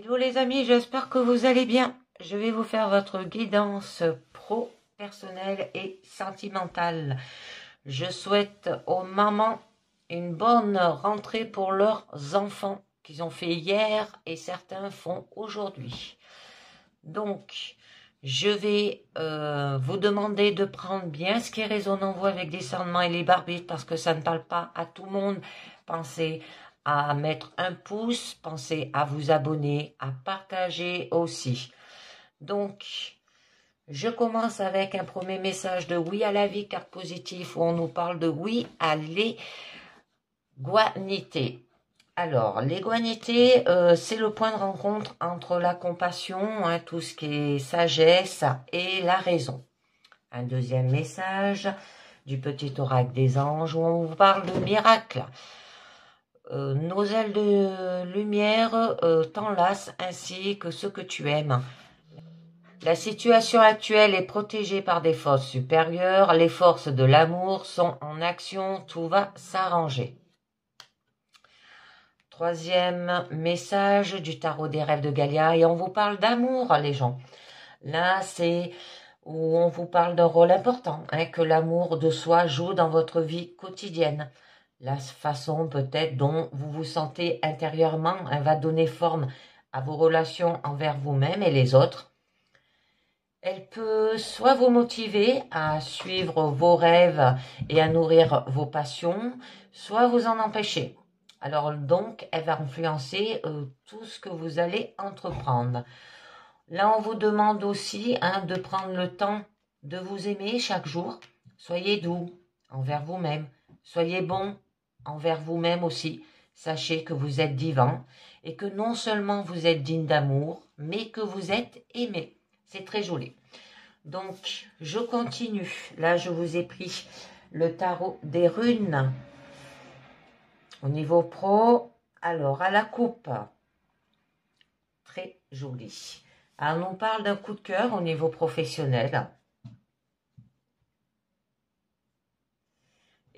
Hello les amis, j'espère que vous allez bien. Je vais vous faire votre guidance pro, personnelle et sentimentale. Je souhaite aux mamans une bonne rentrée pour leurs enfants qu'ils ont fait hier et certains font aujourd'hui. Donc, je vais vous demander de prendre bien ce qui résonne en vous avec discernement et libre arbitre parce que ça ne parle pas à tout le monde. Pensez à mettre un pouce, pensez à vous abonner, à partager aussi. Donc, je commence avec un premier message de oui à la vie, carte positive, où on nous parle de oui à l'éguanité. Alors, l'éguanité, c'est le point de rencontre entre la compassion, tout ce qui est sagesse et la raison. Un deuxième message du petit oracle des anges où on vous parle de miracle. Nos ailes de lumière t'enlacent ainsi que ce que tu aimes. La situation actuelle est protégée par des forces supérieures. Les forces de l'amour sont en action. Tout va s'arranger. Troisième message du tarot des rêves de Galia. Et on vous parle d'amour, les gens. Là, c'est où on vous parle d'un rôle important, que l'amour de soi joue dans votre vie quotidienne. La façon peut-être dont vous vous sentez intérieurement va donner forme à vos relations envers vous-même et les autres. Elle peut soit vous motiver à suivre vos rêves et à nourrir vos passions, soit vous en empêcher. Alors donc, elle va influencer tout ce que vous allez entreprendre. Là, on vous demande aussi de prendre le temps de vous aimer chaque jour. Soyez doux envers vous-même. Soyez bon envers vous-même aussi. Sachez que vous êtes divin et que non seulement vous êtes digne d'amour, mais que vous êtes aimé. C'est très joli. Donc, je continue. Là, je vous ai pris le tarot des runes. Au niveau pro, alors, à la coupe. Très joli. Alors, on parle d'un coup de cœur au niveau professionnel.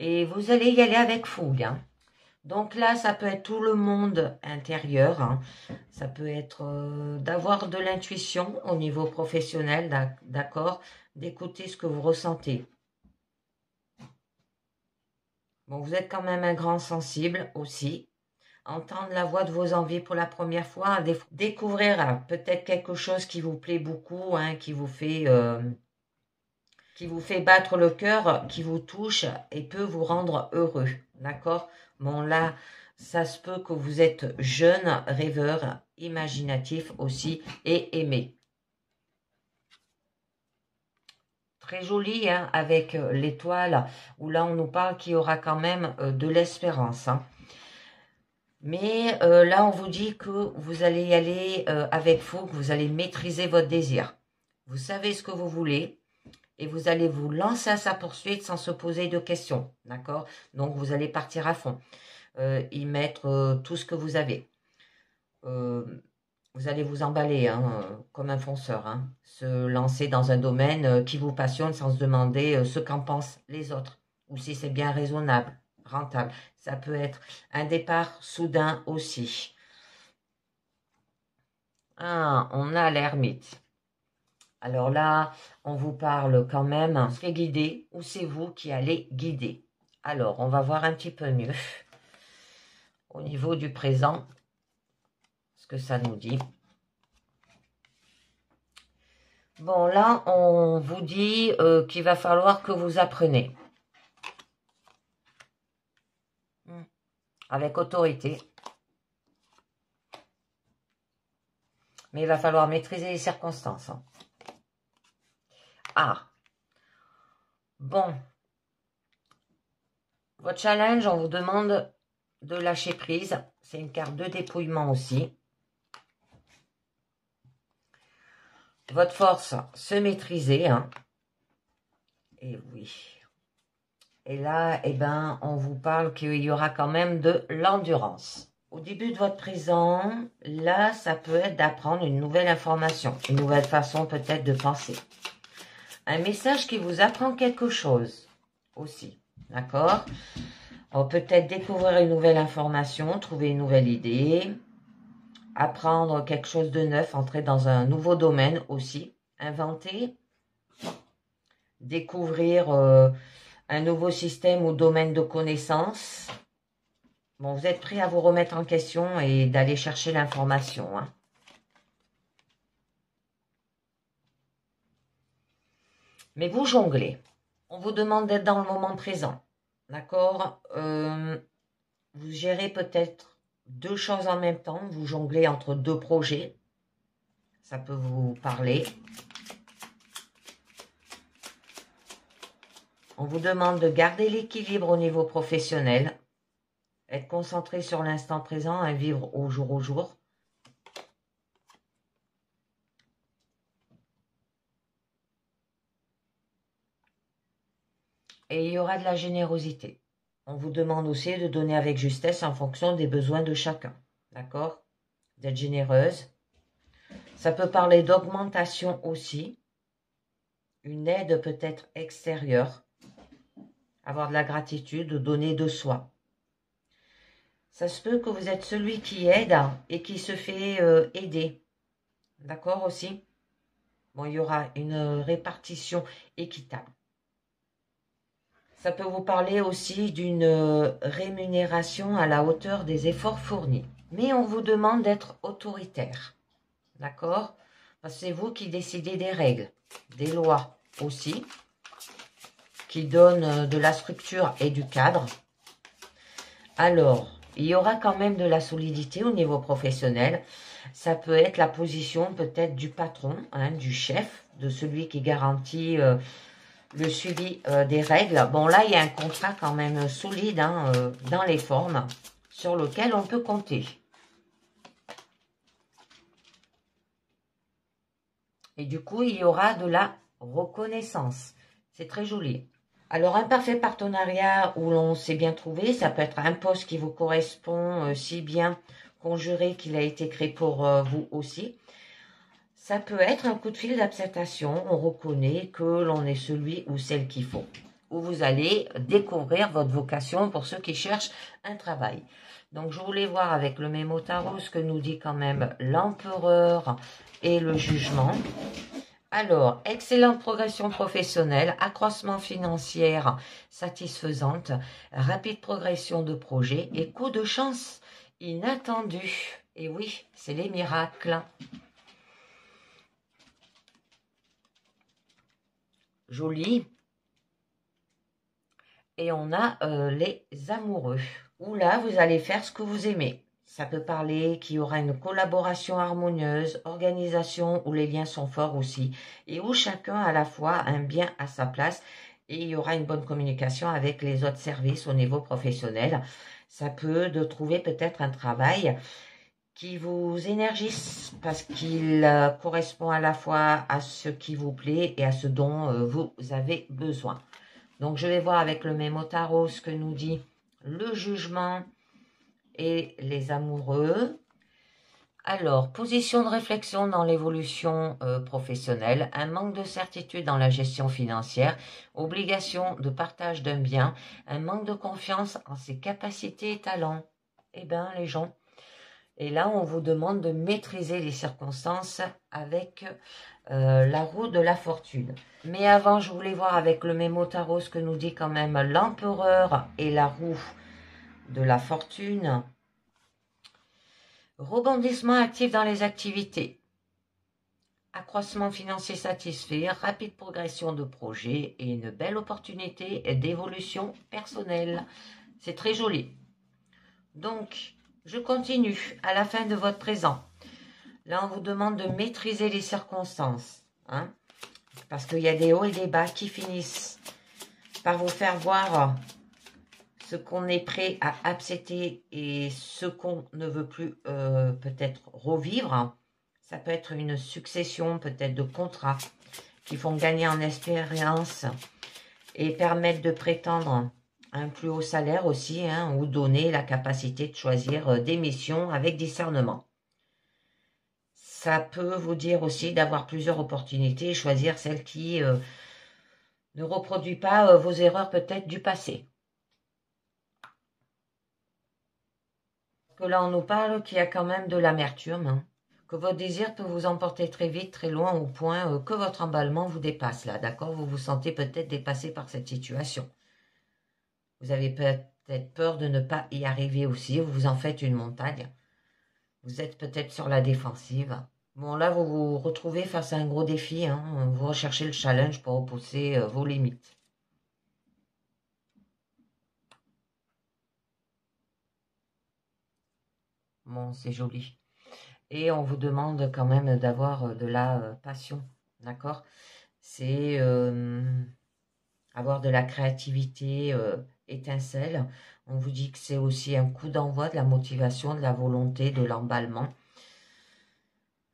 Et vous allez y aller avec fougue. Donc là, ça peut être tout le monde intérieur. Ça peut être d'avoir de l'intuition au niveau professionnel, d'accord, d'écouter ce que vous ressentez. Bon, vous êtes quand même un grand sensible aussi. Entendre la voix de vos envies pour la première fois, découvrir peut-être quelque chose qui vous plaît beaucoup, qui vous fait battre le cœur, qui vous touche et peut vous rendre heureux, d'accord? Bon là, ça se peut que vous êtes jeune, rêveur, imaginatif aussi et aimé. Très joli avec l'étoile, où là on nous parle qu'il y aura quand même de l'espérance. Mais là on vous dit que vous allez y aller avec fougue, vous allez maîtriser votre désir. Vous savez ce que vous voulez. Et vous allez vous lancer à sa poursuite sans se poser de questions, d'accord? Donc, vous allez partir à fond, y mettre tout ce que vous avez. Vous allez vous emballer comme un fonceur, se lancer dans un domaine qui vous passionne sans se demander ce qu'en pensent les autres, ou si c'est bien raisonnable, rentable. Ça peut être un départ soudain aussi. On a l'ermite. Alors là, on vous parle quand même, c'est guidé ou c'est vous qui allez guider. Alors, on va voir un petit peu mieux au niveau du présent, ce que ça nous dit. Bon, là, on vous dit qu'il va falloir que vous appreniez. Avec autorité. Mais il va falloir maîtriser les circonstances. Bon. Votre challenge, on vous demande de lâcher prise. C'est une carte de dépouillement aussi. Votre force, se maîtriser. Et oui. Et là, on vous parle qu'il y aura quand même de l'endurance. Au début de votre présent, là, ça peut être d'apprendre une nouvelle information, une nouvelle façon peut-être de penser. Un message qui vous apprend quelque chose aussi, d'accord? Peut-être découvrir une nouvelle information, trouver une nouvelle idée, apprendre quelque chose de neuf, entrer dans un nouveau domaine aussi, inventer, découvrir un nouveau système ou domaine de connaissances. Bon, vous êtes prêt à vous remettre en question et d'aller chercher l'information, hein. Mais vous jonglez. On vous demande d'être dans le moment présent. D'accord? Vous gérez peut-être deux choses en même temps. Vous jonglez entre deux projets. Ça peut vous parler. On vous demande de garder l'équilibre au niveau professionnel. Être concentré sur l'instant présent et vivre au jour. Et il y aura de la générosité. On vous demande aussi de donner avec justesse en fonction des besoins de chacun. D'accord? D'être généreuse. Ça peut parler d'augmentation aussi. Une aide peut-être extérieure. Avoir de la gratitude, donner de soi. Ça se peut que vous êtes celui qui aide et qui se fait aider. D'accord aussi? Bon, il y aura une répartition équitable. Ça peut vous parler aussi d'une rémunération à la hauteur des efforts fournis. Mais on vous demande d'être autoritaire. D'accord? Parce que c'est vous qui décidez des règles, des lois aussi, qui donnent de la structure et du cadre. Alors, il y aura quand même de la solidité au niveau professionnel. Ça peut être la position peut-être du patron, hein, du chef, de celui qui garantit le suivi des règles. Bon, là, il y a un contrat quand même solide hein, dans les formes sur lequel on peut compter. Et du coup, il y aura de la reconnaissance. C'est très joli. Alors, un parfait partenariat où l'on s'est bien trouvé, ça peut être un poste qui vous correspond si bien conjuré qu'il a été créé pour vous aussi. Ça peut être un coup de fil d'acceptation. On reconnaît que l'on est celui ou celle qu'il faut. Où vous allez découvrir votre vocation pour ceux qui cherchent un travail. Donc, je voulais voir avec le mémo tarot ce que nous dit quand même l'empereur et le jugement. Alors, excellente progression professionnelle, accroissement financier satisfaisante, rapide progression de projet et coup de chance inattendu. Et oui, c'est les miracles. Joli. Et on a les amoureux. Où là, vous allez faire ce que vous aimez. Ça peut parler qu'il y aura une collaboration harmonieuse, organisation où les liens sont forts aussi, et où chacun à la fois a un bien à sa place, et il y aura une bonne communication avec les autres services au niveau professionnel. Ça peut de trouver peut-être un travail qui vous énergise parce qu'il correspond à la fois à ce qui vous plaît et à ce dont vous avez besoin. Donc, je vais voir avec le mémo tarot ce que nous dit le jugement et les amoureux. Alors, position de réflexion dans l'évolution professionnelle, un manque de certitude dans la gestion financière, obligation de partage d'un bien, un manque de confiance en ses capacités et talents. Eh bien, les gens, et là, on vous demande de maîtriser les circonstances avec la roue de la fortune. Mais avant, je voulais voir avec le mémo tarot ce que nous dit quand même l'empereur et la roue de la fortune. Rebondissement actif dans les activités. Accroissement financier satisfait, rapide progression de projet et une belle opportunité d'évolution personnelle. C'est très joli. Donc, je continue à la fin de votre présent. Là, on vous demande de maîtriser les circonstances. Hein, parce qu'il y a des hauts et des bas qui finissent par vous faire voir ce qu'on est prêt à accepter et ce qu'on ne veut plus peut-être revivre. Ça peut être une succession peut-être de contrats qui font gagner en expérience et permettent de prétendre un plus haut salaire aussi, hein, ou donner la capacité de choisir des missions avec discernement. Ça peut vous dire aussi d'avoir plusieurs opportunités et choisir celle qui ne reproduit pas vos erreurs peut-être du passé. que là, on nous parle qu'il y a quand même de l'amertume, hein, que votre désir peut vous emporter très vite, très loin, au point que votre emballement vous dépasse, là, d'accord? Vous vous sentez peut-être dépassé par cette situation. Vous avez peut-être peur de ne pas y arriver aussi, vous en faites une montagne. Vous êtes peut-être sur la défensive. Bon, là, vous vous retrouvez face à un gros défi, hein. Vous recherchez le challenge pour repousser vos limites. Bon, c'est joli. Et on vous demande quand même d'avoir de la passion, d'accord? C'est avoir de la créativité, étincelle. On vous dit que c'est aussi un coup d'envoi de la motivation, de la volonté, de l'emballement.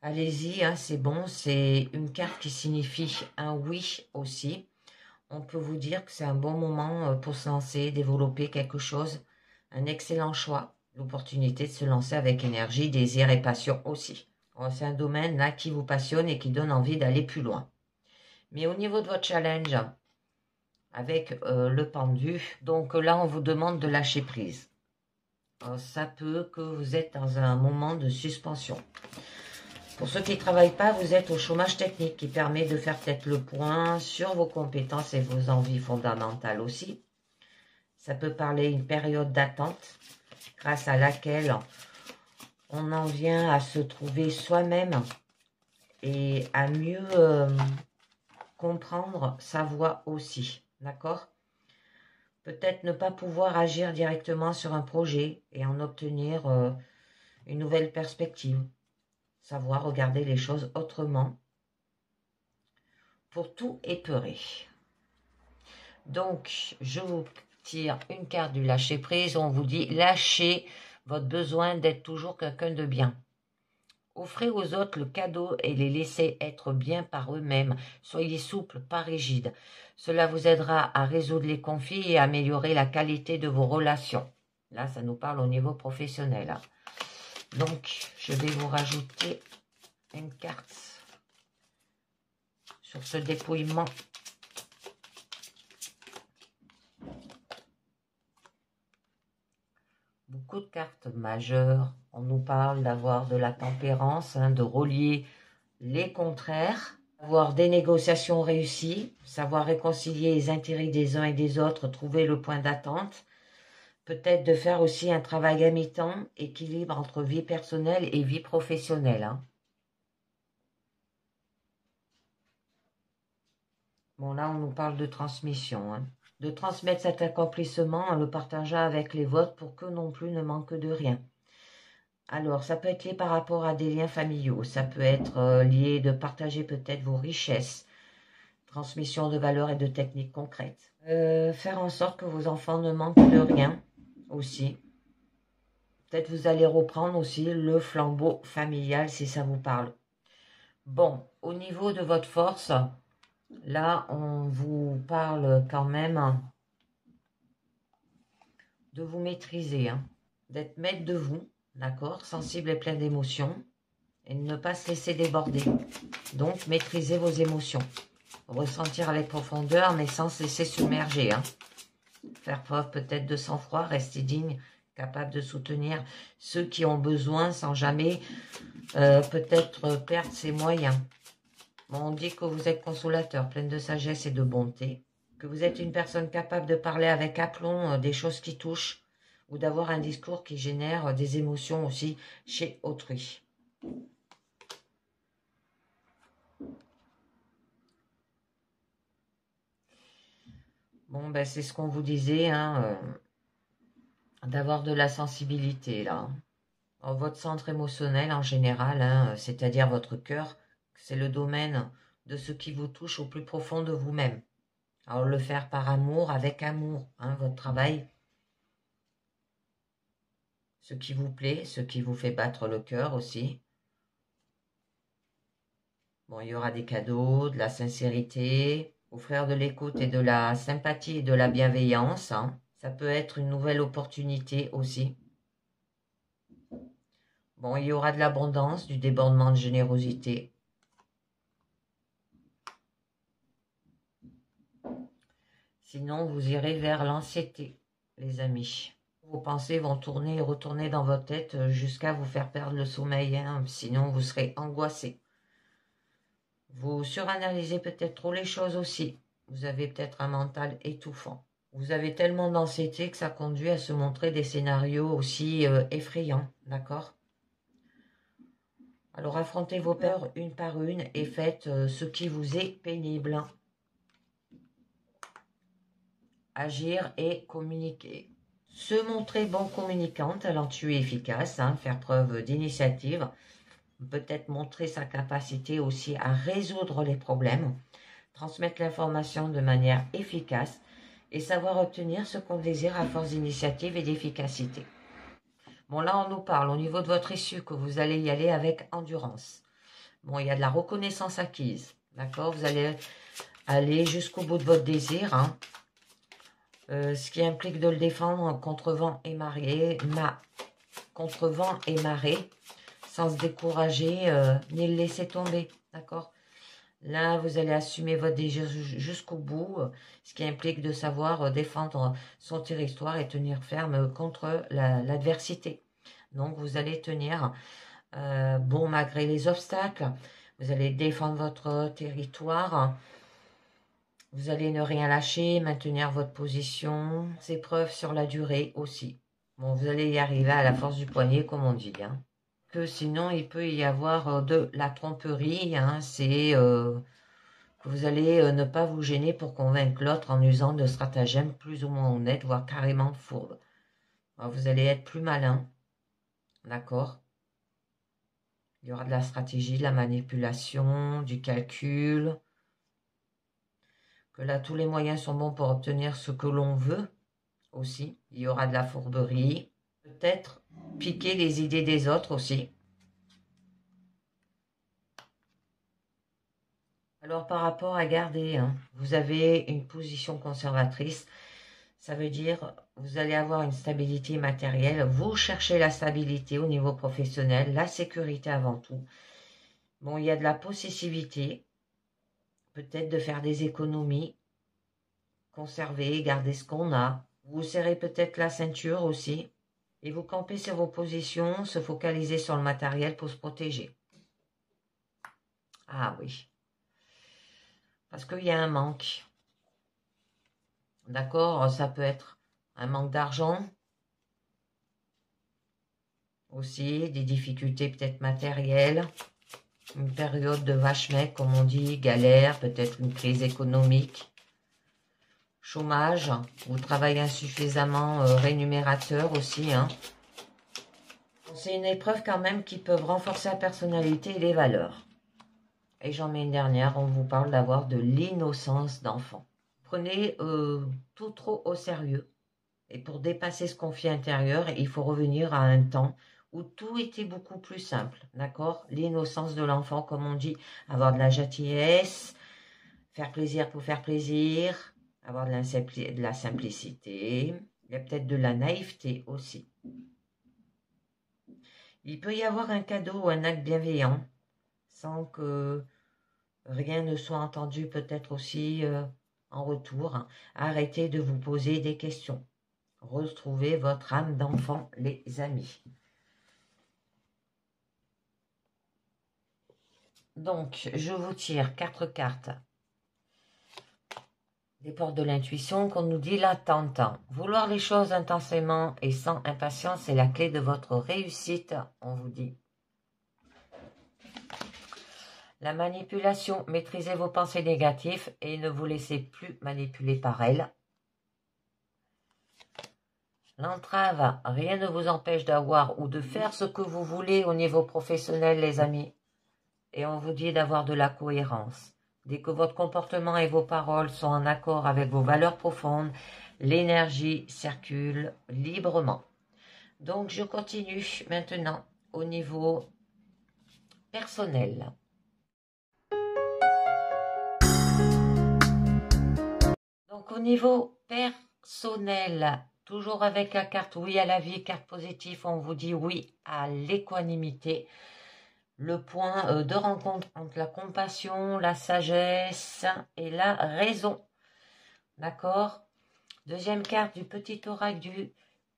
Allez-y, hein, c'est bon, c'est une carte qui signifie un oui aussi. On peut vous dire que c'est un bon moment pour se lancer, développer quelque chose. Un excellent choix, l'opportunité de se lancer avec énergie, désir et passion aussi. C'est un domaine là qui vous passionne et qui donne envie d'aller plus loin. Mais au niveau de votre challenge, avec le pendu, donc là on vous demande de lâcher prise. Ça peut que vous êtes dans un moment de suspension. Pour ceux qui ne travaillent pas, vous êtes au chômage technique qui permet de faire peut-être le point sur vos compétences et vos envies fondamentales aussi. Ça peut parler d'une période d'attente grâce à laquelle on en vient à se trouver soi-même et à mieux comprendre sa voix aussi. D'accord? Peut-être ne pas pouvoir agir directement sur un projet et en obtenir une nouvelle perspective. Savoir regarder les choses autrement pour tout éperer. Donc, je vous tire une carte du lâcher prise. On vous dit lâchez votre besoin d'être toujours quelqu'un de bien. Offrez aux autres le cadeau et les laissez être bien par eux-mêmes. Soyez souple, pas rigide. Cela vous aidera à résoudre les conflits et à améliorer la qualité de vos relations. Là, ça nous parle au niveau professionnel. Hein. Donc, je vais vous rajouter une carte sur ce dépouillement. Beaucoup de cartes majeures. On nous parle d'avoir de la tempérance, hein, de relier les contraires, avoir des négociations réussies, savoir réconcilier les intérêts des uns et des autres, trouver le point d'attente. Peut-être de faire aussi un travail à mi-temps, équilibre entre vie personnelle et vie professionnelle. Hein. Bon, là, on nous parle de transmission. Hein. De transmettre cet accomplissement en le partageant avec les vôtres pour que non plus ne manque de rien. Alors, ça peut être lié par rapport à des liens familiaux. Ça peut être lié de partager peut-être vos richesses. Transmission de valeurs et de techniques concrètes. Faire en sorte que vos enfants ne manquent de rien aussi. Peut-être vous allez reprendre aussi le flambeau familial si ça vous parle. Bon, au niveau de votre force, là, on vous parle quand même de vous maîtriser, hein, d'être maître de vous, d'accord, sensible et plein d'émotions, et de ne pas se laisser déborder. Donc, maîtrisez vos émotions. Ressentir avec profondeur, mais sans se laisser submerger. Hein. Faire preuve peut-être de sang-froid, rester digne, capable de soutenir ceux qui ont besoin sans jamais peut-être perdre ses moyens. Bon, on dit que vous êtes consolateur, plein de sagesse et de bonté, que vous êtes une personne capable de parler avec aplomb des choses qui touchent ou d'avoir un discours qui génère des émotions aussi chez autrui. Bon, ben c'est ce qu'on vous disait, hein, d'avoir de la sensibilité, là. Alors, votre centre émotionnel, en général, hein, c'est-à-dire votre cœur, c'est le domaine de ce qui vous touche au plus profond de vous-même. Alors, le faire par amour, avec amour, hein, votre travail. Ce qui vous plaît, ce qui vous fait battre le cœur aussi. Bon, il y aura des cadeaux, de la sincérité, offrir de l'écoute et de la sympathie et de la bienveillance. Hein. Ça peut être une nouvelle opportunité aussi. Bon, il y aura de l'abondance, du débordement de générosité. Sinon, vous irez vers l'anxiété, les amis. Vos pensées vont tourner et retourner dans votre tête jusqu'à vous faire perdre le sommeil, hein, sinon vous serez angoissé. Vous suranalysez peut-être trop les choses aussi. Vous avez peut-être un mental étouffant. Vous avez tellement d'anxiété que ça conduit à se montrer des scénarios aussi effrayants, d'accord? Alors affrontez vos peurs une par une et faites ce qui vous est pénible. Agir et communiquer. Se montrer bon communicant, talentueux et efficace, hein, faire preuve d'initiative, peut-être montrer sa capacité aussi à résoudre les problèmes, transmettre l'information de manière efficace et savoir obtenir ce qu'on désire à force d'initiative et d'efficacité. Bon, là, on nous parle au niveau de votre issue que vous allez y aller avec endurance. Bon, il y a de la reconnaissance acquise, d'accord? Vous allez aller jusqu'au bout de votre désir, hein. Ce qui implique de le défendre contre vent et marée, sans se décourager ni le laisser tomber, d'accord? Là, vous allez assumer votre désir jusqu'au bout, ce qui implique de savoir défendre son territoire et tenir ferme contre l'adversité. Donc, vous allez tenir bon malgré les obstacles, vous allez défendre votre territoire. Vous allez ne rien lâcher, maintenir votre position, ses preuves sur la durée aussi. Bon, vous allez y arriver à la force du poignet, comme on dit. Hein. Que sinon, il peut y avoir de la tromperie. Hein, c'est que vous allez ne pas vous gêner pour convaincre l'autre en usant de stratagèmes plus ou moins honnêtes, voire carrément fourbes. Alors, vous allez être plus malin. D'accord? Il y aura de la stratégie, de la manipulation, du calcul. Que là, tous les moyens sont bons pour obtenir ce que l'on veut aussi. Il y aura de la fourberie. Peut-être piquer les idées des autres aussi. Alors, par rapport à garder, hein, vous avez une position conservatrice. Ça veut dire vous allez avoir une stabilité matérielle. Vous cherchez la stabilité au niveau professionnel, la sécurité avant tout. Bon, il y a de la possessivité. Peut-être de faire des économies. Conserver, garder ce qu'on a. Vous serrez peut-être la ceinture aussi. Et vous campez sur vos positions, se focaliser sur le matériel pour se protéger. Ah oui. Parce qu'il y a un manque. D'accord? Ça peut être un manque d'argent. Aussi, des difficultés peut-être matérielles. Une période de vache-mec, comme on dit, galère, peut-être une crise économique. Chômage, ou travail insuffisamment rémunérateur aussi. Hein. C'est une épreuve quand même qui peut renforcer la personnalité et les valeurs. Et j'en mets une dernière, on vous parle d'avoir de l'innocence d'enfant. Prenez tout trop au sérieux. Et pour dépasser ce conflit intérieur, il faut revenir à un temps où tout était beaucoup plus simple. D'accord? L'innocence de l'enfant, comme on dit, avoir de la gentillesse, faire plaisir pour faire plaisir, avoir de la simplicité. Il y a peut-être de la naïveté aussi. Il peut y avoir un cadeau ou un acte bienveillant sans que rien ne soit entendu peut-être aussi en retour. Hein. Arrêtez de vous poser des questions. Retrouvez votre âme d'enfant, les amis. Donc, je vous tire 4 cartes. Des portes de l'intuition qu'on nous dit l'attente. Vouloir les choses intensément et sans impatience est la clé de votre réussite, on vous dit. La manipulation, maîtrisez vos pensées négatives et ne vous laissez plus manipuler par elles. L'entrave, rien ne vous empêche d'avoir ou de faire ce que vous voulez au niveau professionnel, les amis. Et on vous dit d'avoir de la cohérence. Dès que votre comportement et vos paroles sont en accord avec vos valeurs profondes, l'énergie circule librement. Donc, je continue maintenant au niveau personnel. Donc, au niveau personnel, toujours avec la carte oui à la vie, carte positive, on vous dit oui à l'équanimité. Le point de rencontre entre la compassion, la sagesse et la raison. D'accord? Deuxième carte du petit oracle du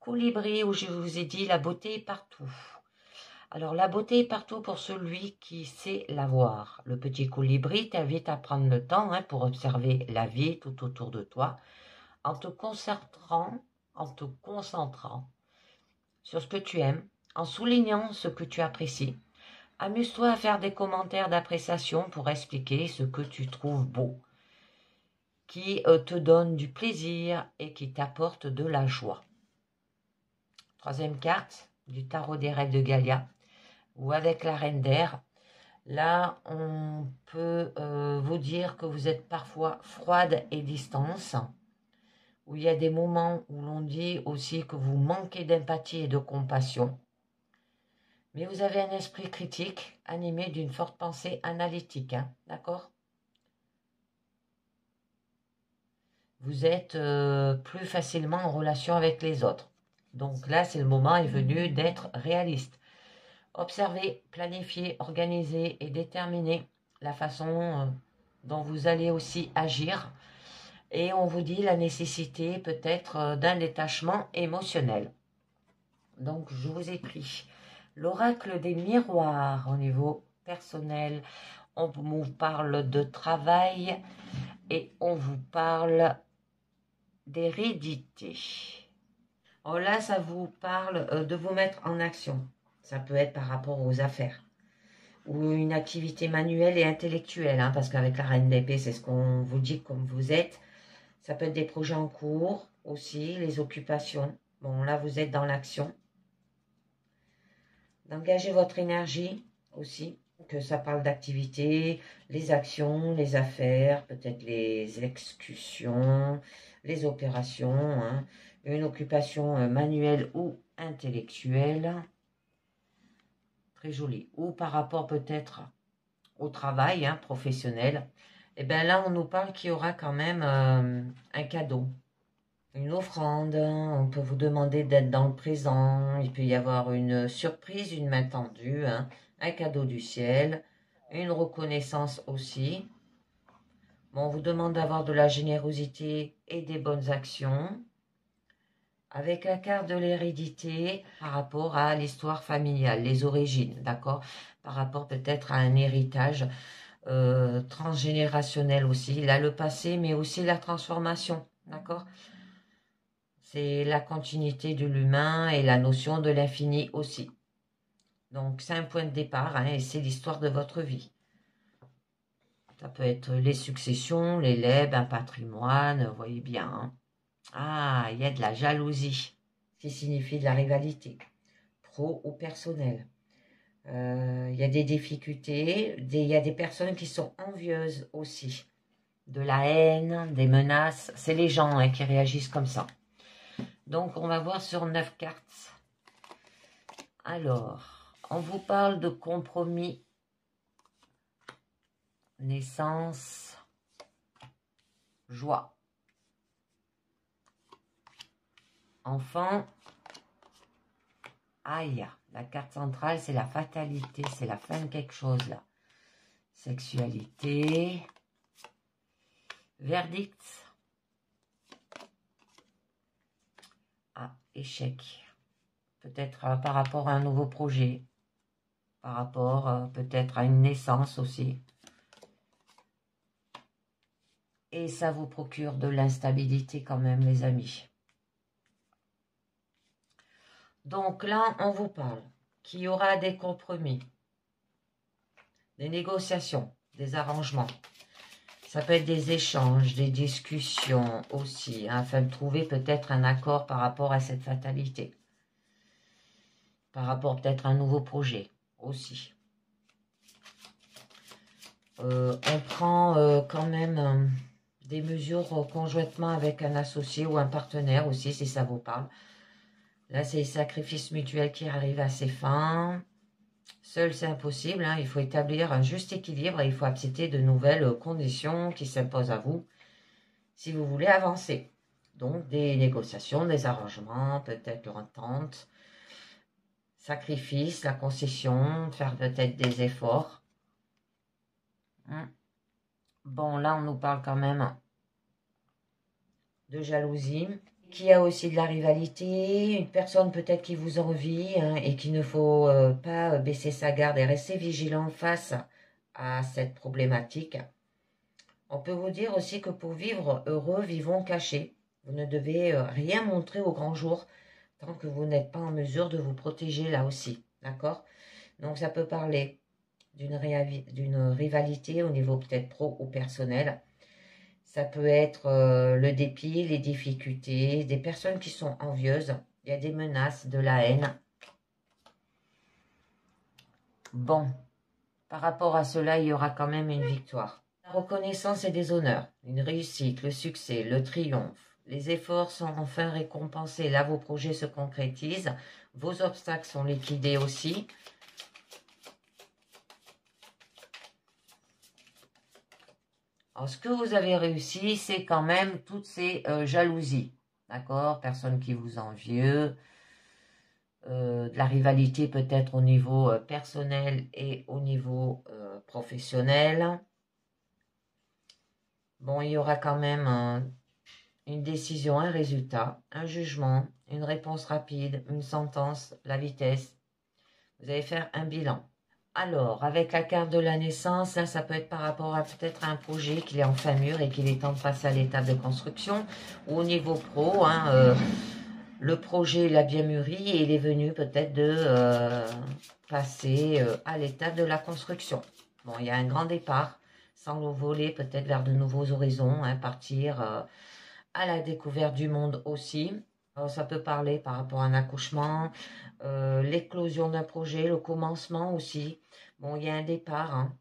Colibri, où je vous ai dit la beauté est partout. Alors la beauté est partout pour celui qui sait la voir. Le petit colibri t'invite à prendre le temps pour observer la vie tout autour de toi, en te concentrant sur ce que tu aimes, en soulignant ce que tu apprécies. Amuse-toi à faire des commentaires d'appréciation pour expliquer ce que tu trouves beau, qui te donne du plaisir et qui t'apporte de la joie. Troisième carte du tarot des rêves de Galia, ou avec la reine d'air. Là, on peut vous dire que vous êtes parfois froide et distance, où il y a des moments où l'on dit aussi que vous manquez d'empathie et de compassion. Mais vous avez un esprit critique animé d'une forte pensée analytique, d'accord? Vous êtes plus facilement en relation avec les autres. Donc là, c'est le moment est venu d'être réaliste. Observez, planifiez, organisez et déterminez la façon dont vous allez aussi agir. Et on vous dit la nécessité peut-être d'un détachement émotionnel. Donc, je vous ai pris l'oracle des miroirs au niveau personnel. On vous parle de travail et on vous parle d'hérédité. Alors là, ça vous parle de vous mettre en action. Ça peut être par rapport aux affaires ou une activité manuelle et intellectuelle, parce qu'avec la reine d'épée, c'est ce qu'on vous dit comme vous êtes. Ça peut être des projets en cours aussi, les occupations. Bon, là, vous êtes dans l'action. D'engager votre énergie aussi, que ça parle d'activité, les actions, les affaires, peut-être les exécutions, les opérations, une occupation manuelle ou intellectuelle. Très joli. Ou par rapport peut-être au travail professionnel. Et bien là, on nous parle qu'il y aura quand même un cadeau. Une offrande, on peut vous demander d'être dans le présent, il peut y avoir une surprise, une main tendue, un cadeau du ciel, une reconnaissance aussi. Bon, on vous demande d'avoir de la générosité et des bonnes actions. Avec la carte de l'hérédité par rapport à l'histoire familiale, les origines, d'accord? Par rapport peut-être à un héritage transgénérationnel aussi. Là, le passé, mais aussi la transformation, d'accord? C'est la continuité de l'humain et la notion de l'infini aussi. Donc, c'est un point de départ et c'est l'histoire de votre vie. Ça peut être les successions, les legs, un patrimoine, vous voyez bien. Ah, il y a de la jalousie, qui signifie de la rivalité, pro ou personnel. Il y a des difficultés, il y a des personnes qui sont envieuses aussi. De la haine, des menaces, c'est les gens qui réagissent comme ça. Donc, on va voir sur 9 cartes. Alors, on vous parle de compromis, naissance, joie. Enfant, aïe, la carte centrale, c'est la fatalité, c'est la fin de quelque chose là. Sexualité, verdict, échec. Peut-être par rapport à un nouveau projet, par rapport peut-être à une naissance aussi. Et ça vous procure de l'instabilité quand même, les amis. Donc là, on vous parle qu'il y aura des compromis, des négociations, des arrangements. Ça peut être des échanges, des discussions aussi, afin de trouver peut-être un accord par rapport à cette fatalité. Par rapport peut-être à un nouveau projet aussi. On prend quand même des mesures conjointement avec un associé ou un partenaire aussi, si ça vous parle. Là, c'est les sacrifices mutuels qui arrivent à ses fins. Seul, c'est impossible. Il faut établir un juste équilibre et il faut accepter de nouvelles conditions qui s'imposent à vous si vous voulez avancer. Donc, des négociations, des arrangements, peut-être l'entente, sacrifice, la concession, faire peut-être des efforts. Bon, là, on nous parle quand même de jalousie qu'il y a aussi de la rivalité, une personne peut-être qui vous envie hein, et qu'il ne faut pas baisser sa garde et rester vigilant face à cette problématique. On peut vous dire aussi que pour vivre heureux, vivons cachés. Vous ne devez rien montrer au grand jour tant que vous n'êtes pas en mesure de vous protéger là aussi. D'accord? Donc ça peut parler d'une rivalité au niveau peut-être pro ou personnel. Ça peut être le dépit, les difficultés, des personnes qui sont envieuses. Il y a des menaces, de la haine. Bon, par rapport à cela, il y aura quand même une victoire. La reconnaissance et des honneurs, une réussite, le succès, le triomphe. Les efforts sont enfin récompensés. Là, vos projets se concrétisent. Vos obstacles sont liquidés aussi. Alors, ce que vous avez réussi, c'est quand même toutes ces jalousies. D'accord? Personne qui vous envieux. De la rivalité peut-être au niveau personnel et au niveau professionnel. Bon, il y aura quand même une décision, un résultat, un jugement, une réponse rapide, une sentence, la vitesse. Vous allez faire un bilan. Alors, avec la carte de la naissance, là, ça peut être par rapport à peut-être un projet qu'il est enfin mûr et qu'il est temps de passer à l'étape de construction. Ou au niveau pro, hein, le projet, il a bien mûri et il est venu peut-être de passer à l'étape de la construction. Bon, il y a un grand départ, sans voler peut-être vers de nouveaux horizons, hein, partir à la découverte du monde aussi. Alors, ça peut parler par rapport à un accouchement, l'éclosion d'un projet, le commencement aussi. Bon, il y a un départ, hein,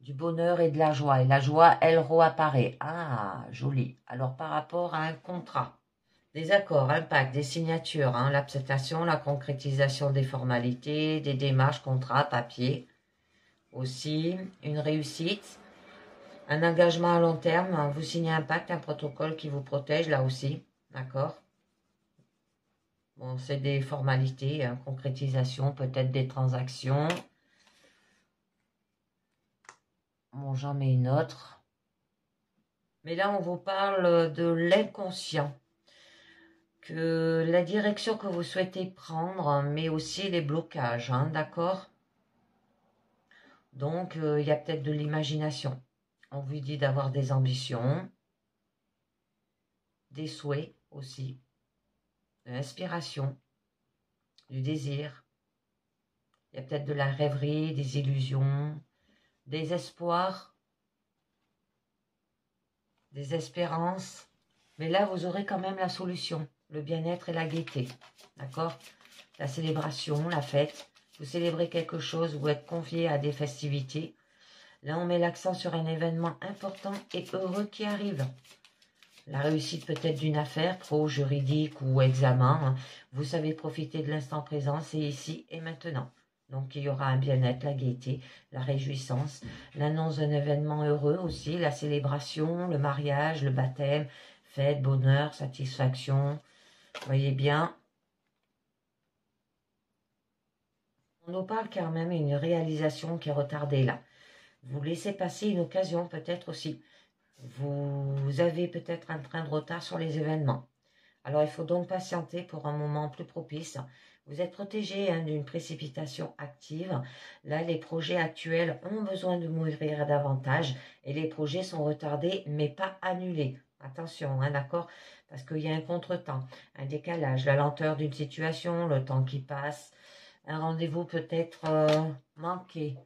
du bonheur et de la joie. Et la joie, elle réapparaît. Ah, joli. Alors, par rapport à un contrat, des accords, un pacte, des signatures, hein, l'acceptation, la concrétisation des formalités, des démarches, contrats, papiers. Aussi, une réussite, un engagement à long terme. Hein, vous signez un pacte, un protocole qui vous protège, là aussi. D'accord? Bon, c'est des formalités, hein, concrétisation, peut-être des transactions. Bon, j'en mets une autre. Mais là, on vous parle de l'inconscient. Que la direction que vous souhaitez prendre, mais aussi les blocages, hein, d'accord? Donc, il y a peut-être de l'imagination. On vous dit d'avoir des ambitions, des souhaits aussi, de l'inspiration, du désir. Il y a peut-être de la rêverie, des illusions, des espoirs, des espérances. Mais là, vous aurez quand même la solution, le bien-être et la gaieté. D'accord? La célébration, la fête. Vous célébrez quelque chose, vous êtes convié à des festivités. Là, on met l'accent sur un événement important et heureux qui arrive. La réussite peut-être d'une affaire, pro, juridique ou examen. Vous savez profiter de l'instant présent, c'est ici et maintenant. Donc, il y aura un bien-être, la gaieté, la réjouissance, l'annonce d'un événement heureux aussi, la célébration, le mariage, le baptême, fête, bonheur, satisfaction. Voyez bien. On nous parle quand même d'une réalisation qui est retardée là. Vous laissez passer une occasion peut-être aussi. Vous avez peut-être un train de retard sur les événements. Alors, il faut donc patienter pour un moment plus propice. Vous êtes protégé hein, d'une précipitation active. Là, les projets actuels ont besoin de mûrir davantage et les projets sont retardés, mais pas annulés. Attention, hein, d'accord? Parce qu'il y a un contretemps, un décalage, la lenteur d'une situation, le temps qui passe, un rendez-vous peut-être manqué.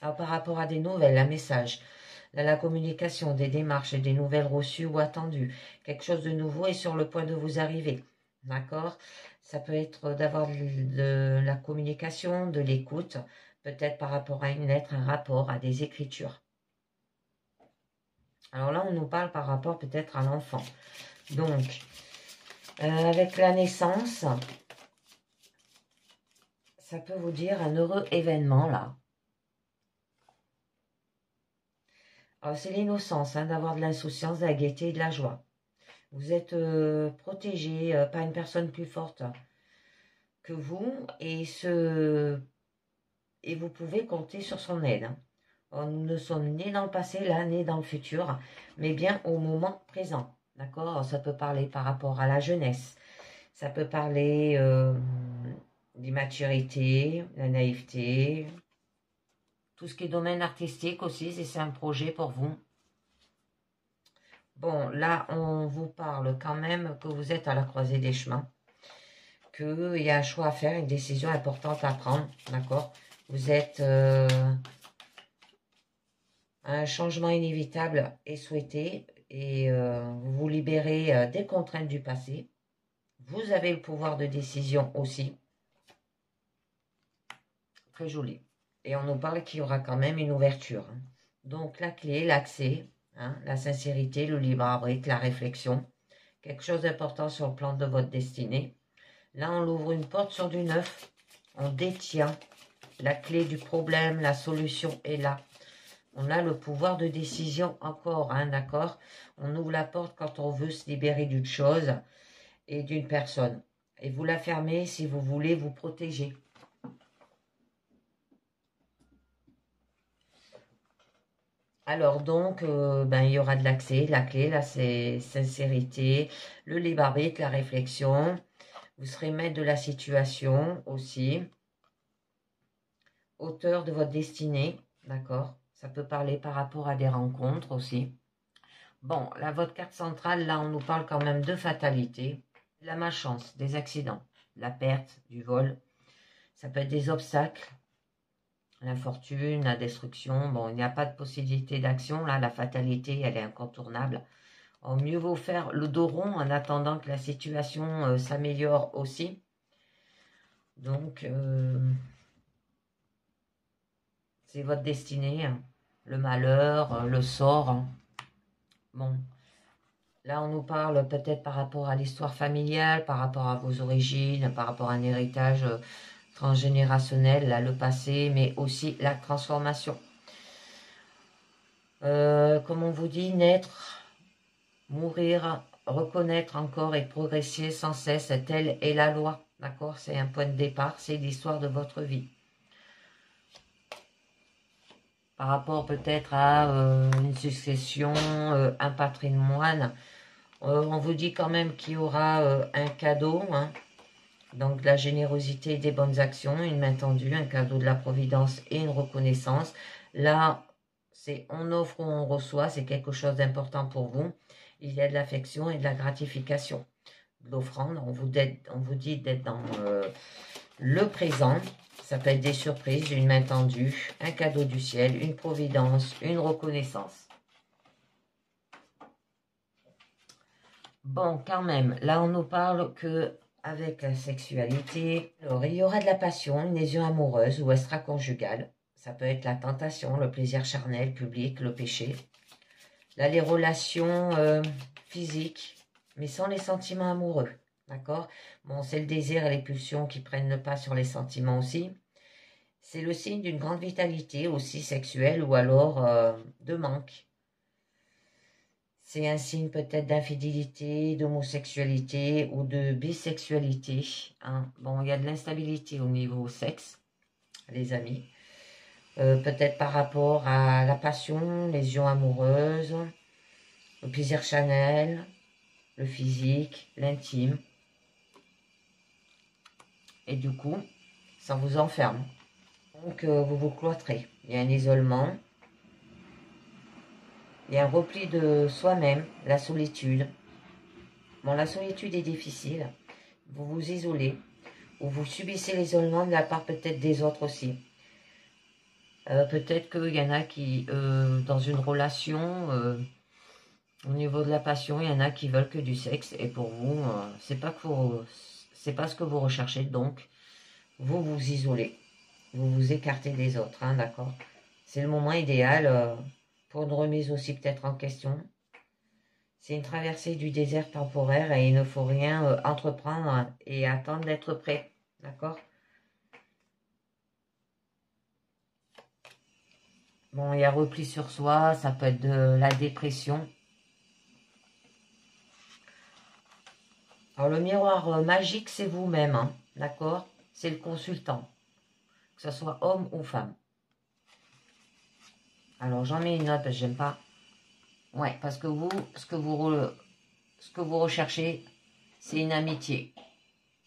Alors, par rapport à des nouvelles, un message, la communication, des démarches et des nouvelles reçues ou attendues. Quelque chose de nouveau est sur le point de vous arriver. D'accord? Ça peut être d'avoir de la communication, de l'écoute, peut-être par rapport à une lettre, un rapport, à des écritures. Alors là, on nous parle par rapport peut-être à l'enfant. Donc, avec la naissance, ça peut vous dire un heureux événement là. Alors, c'est l'innocence, hein, d'avoir de l'insouciance, de la gaieté et de la joie. Vous êtes protégé par une personne plus forte que vous et vous pouvez compter sur son aide. Hein. Nous ne sommes ni dans le passé, là, ni dans le futur, mais bien au moment présent. D'accord? Ça peut parler par rapport à la jeunesse. Ça peut parler d'immaturité, la naïveté, tout ce qui est domaine artistique aussi, si c'est un projet pour vous. Bon, là, on vous parle quand même que vous êtes à la croisée des chemins, qu'il y a un choix à faire, une décision importante à prendre, d'accord? Vous êtes... un changement inévitable est souhaité et vous vous libérez des contraintes du passé. Vous avez le pouvoir de décision aussi. Très joli. Et on nous parle qu'il y aura quand même une ouverture. Donc la clé, l'accès, la sincérité, le libre arbitre, la réflexion. Quelque chose d'important sur le plan de votre destinée. Là, on ouvre une porte sur du neuf. On détient la clé du problème, la solution est là. On a le pouvoir de décision encore, d'accord? On ouvre la porte quand on veut se libérer d'une chose et d'une personne. Et vous la fermez si vous voulez vous protéger. Alors donc, il y aura de l'accès. La clé, là, c'est sincérité, le libre arbitre, la réflexion. Vous serez maître de la situation aussi. Auteur de votre destinée, d'accord? Ça peut parler par rapport à des rencontres aussi. Bon, là, votre carte centrale, là, on nous parle quand même de fatalité, de la malchance, des accidents, la perte, du vol. Ça peut être des obstacles, l'infortune, la destruction. Bon, il n'y a pas de possibilité d'action. Là, la fatalité, elle est incontournable. Mieux vaut faire le dos rond en attendant que la situation s'améliore aussi. Donc, c'est votre destinée, le malheur, le sort. Bon, là, on nous parle peut-être par rapport à l'histoire familiale, par rapport à vos origines, par rapport à un héritage transgénérationnel, là, le passé, mais aussi la transformation. Comme on vous dit, naître, mourir, reconnaître encore et progresser sans cesse, telle est la loi. D'accord? C'est un point de départ, c'est l'histoire de votre vie. Par rapport peut-être à une succession, un patrimoine, on vous dit quand même qu'il y aura un cadeau, donc de la générosité et des bonnes actions, une main tendue, un cadeau de la providence et une reconnaissance. Là, c'est on offre ou on reçoit, c'est quelque chose d'important pour vous. Il y a de l'affection et de la gratification. De l'offrande, on vous dit d'être dans le présent. Ça peut être des surprises, une main tendue, un cadeau du ciel, une providence, une reconnaissance. Bon, quand même, là on nous parle que avec la sexualité, alors il y aura de la passion, une lésion amoureuse ou extra-conjugale. Ça peut être la tentation, le plaisir charnel, public, le péché. Là, les relations physiques, mais sans les sentiments amoureux. D'accord? Bon, c'est le désir et les pulsions qui prennent le pas sur les sentiments aussi. C'est le signe d'une grande vitalité aussi sexuelle ou alors de manque. C'est un signe peut-être d'infidélité, d'homosexualité ou de bisexualité. Bon, il y a de l'instabilité au niveau sexe, les amis. Peut-être par rapport à la passion, lésion amoureuse, le plaisir charnel, le physique, l'intime. Et du coup, ça vous enferme. Donc, vous vous cloîtrez. Il y a un isolement. Il y a un repli de soi-même, la solitude. Bon, la solitude est difficile. Vous vous isolez. Ou vous subissez l'isolement de la part peut-être des autres aussi. Peut-être qu'il y en a qui, dans une relation, au niveau de la passion, il y en a qui veulent que du sexe. Et pour vous, c'est pas ce que vous recherchez. Donc, vous vous isolez. Vous vous écartez des autres, d'accord? C'est le moment idéal pour une remise aussi peut-être en question. C'est une traversée du désert temporaire et il ne faut rien entreprendre et attendre d'être prêt, d'accord? Bon, il y a repli sur soi, ça peut être de la dépression. Alors, le miroir magique, c'est vous-même, d'accord? C'est le consultant, que ce soit homme ou femme. Alors, j'en mets une note parce que j'aime pas. Ouais, parce que vous, ce que vous recherchez, c'est une amitié.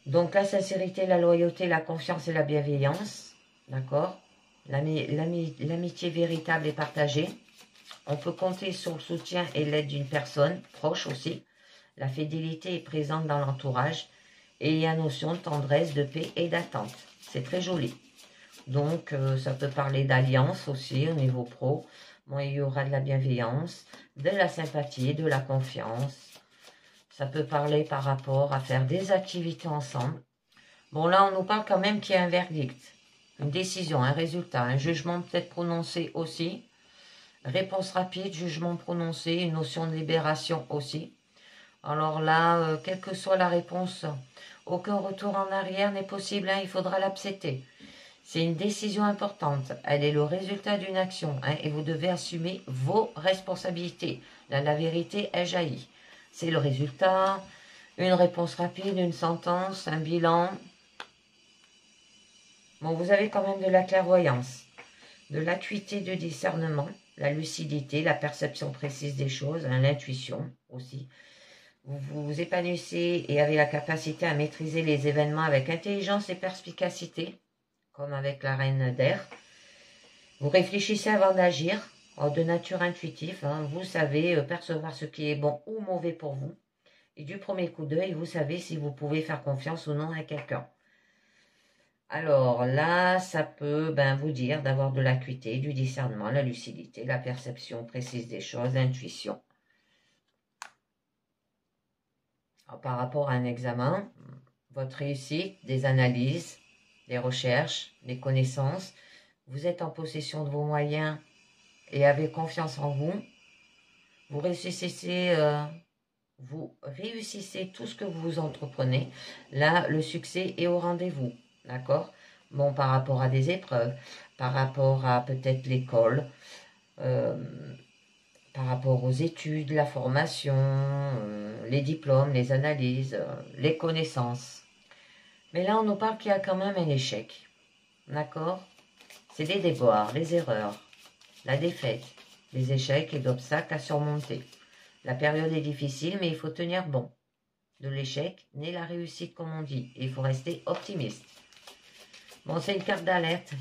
Donc, la sincérité, la loyauté, la confiance et la bienveillance. D'accord? L'amitié véritable et partagée. On peut compter sur le soutien et l'aide d'une personne, proche aussi. La fidélité est présente dans l'entourage. Et il y a notion de tendresse, de paix et d'attente. C'est très joli. Donc, ça peut parler d'alliance aussi au niveau pro. Bon, il y aura de la bienveillance, de la sympathie, de la confiance. Ça peut parler par rapport à faire des activités ensemble. Bon, là, on nous parle quand même qu'il y a un verdict, une décision, un résultat, un jugement peut-être prononcé aussi. Réponse rapide, jugement prononcé, une notion de libération aussi. Alors là, quelle que soit la réponse, aucun retour en arrière n'est possible, hein, il faudra l'accepter. C'est une décision importante, elle est le résultat d'une action, hein, et vous devez assumer vos responsabilités. Là, la vérité, elle jaillit. C'est le résultat, une réponse rapide, une sentence, un bilan. Bon, vous avez quand même de la clairvoyance, de l'acuité de discernement, la lucidité, la perception précise des choses, hein, l'intuition aussi. Vous vous épanouissez et avez la capacité à maîtriser les événements avec intelligence et perspicacité, comme avec la reine d'air. Vous réfléchissez avant d'agir, de nature intuitive. Hein, vous savez percevoir ce qui est bon ou mauvais pour vous. Et du premier coup d'œil, vous savez si vous pouvez faire confiance ou non à quelqu'un. Alors là, ça peut vous dire d'avoir de l'acuité, du discernement, la lucidité, la perception précise des choses, l'intuition. Par rapport à un examen, votre réussite, des analyses, des recherches, des connaissances, vous êtes en possession de vos moyens et avez confiance en vous, vous réussissez tout ce que vous entreprenez. Là, le succès est au rendez-vous, d'accord? Bon, par rapport à des épreuves, par rapport à peut-être l'école, par rapport aux études, la formation, les diplômes, les analyses, les connaissances. Mais là, on nous parle qu'il y a quand même un échec, d'accord? C'est des déboires, les erreurs, la défaite, les échecs et d'obstacles à surmonter. La période est difficile, mais il faut tenir bon. De l'échec naît la réussite, comme on dit. Et il faut rester optimiste. Bon, c'est une carte d'alerte.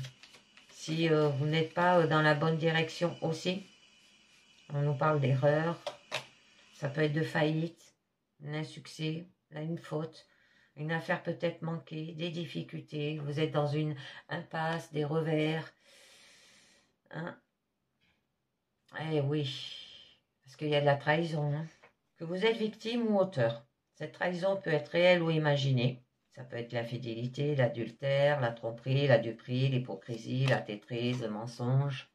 Si vous n'êtes pas dans la bonne direction aussi, on nous parle d'erreur. Ça peut être de faillite, un insuccès, une faute, une affaire peut-être manquée, des difficultés. Vous êtes dans une impasse, des revers. Hein? Eh oui, parce qu'il y a de la trahison. Hein. Que vous êtes victime ou auteur. Cette trahison peut être réelle ou imaginée. Ça peut être l'infidélité, l'adultère, la tromperie, la duperie, l'hypocrisie, la traîtrise, le mensonge.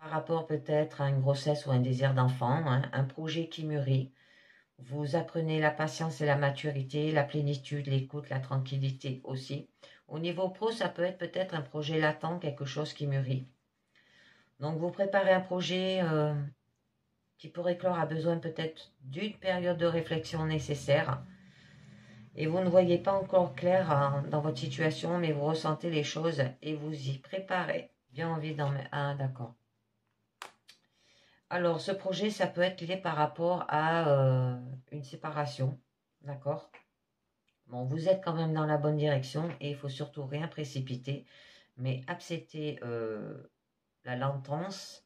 Par rapport peut-être à une grossesse ou un désir d'enfant, hein, un projet qui mûrit. Vous apprenez la patience et la maturité, la plénitude, l'écoute, la tranquillité aussi. Au niveau pro, ça peut être peut-être un projet latent, quelque chose qui mûrit. Donc vous préparez un projet qui pourrait clore a besoin peut-être d'une période de réflexion nécessaire. Et vous ne voyez pas encore clair dans votre situation, mais vous ressentez les choses et vous y préparez. Bien envie d'en mettre. Ah, d'accord. Alors, ce projet, ça peut être lié par rapport à une séparation. D'accord? Bon, vous êtes quand même dans la bonne direction et il faut surtout rien précipiter, mais accepter la lentance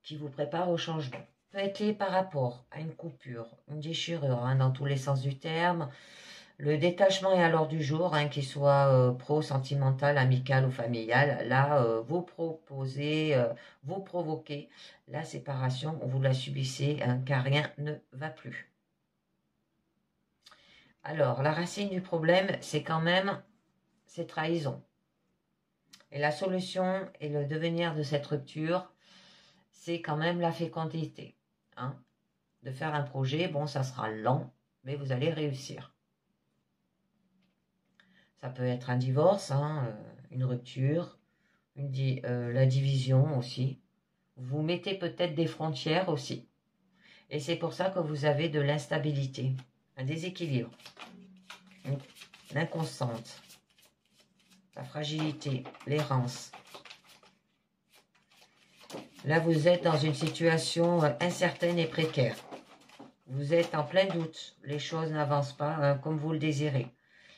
qui vous prépare au changement. Peut être lié par rapport à une coupure, une déchirure, hein, dans tous les sens du terme. Le détachement est à l'ordre du jour, hein, qu'il soit pro, sentimental, amical ou familial. Là, vous provoquez la séparation, vous la subissez, hein, car rien ne va plus. Alors, la racine du problème, c'est quand même ces trahisons. Et la solution et le devenir de cette rupture, c'est quand même la fécondité. Hein. De faire un projet, bon, ça sera lent, mais vous allez réussir. Ça peut être un divorce, hein, une rupture, la division aussi. Vous mettez peut-être des frontières aussi. Et c'est pour ça que vous avez de l'instabilité, un déséquilibre, l'inconstante, la fragilité, l'errance. Là, vous êtes dans une situation incertaine et précaire. Vous êtes en plein doute. Les choses n'avancent pas comme vous le désirez.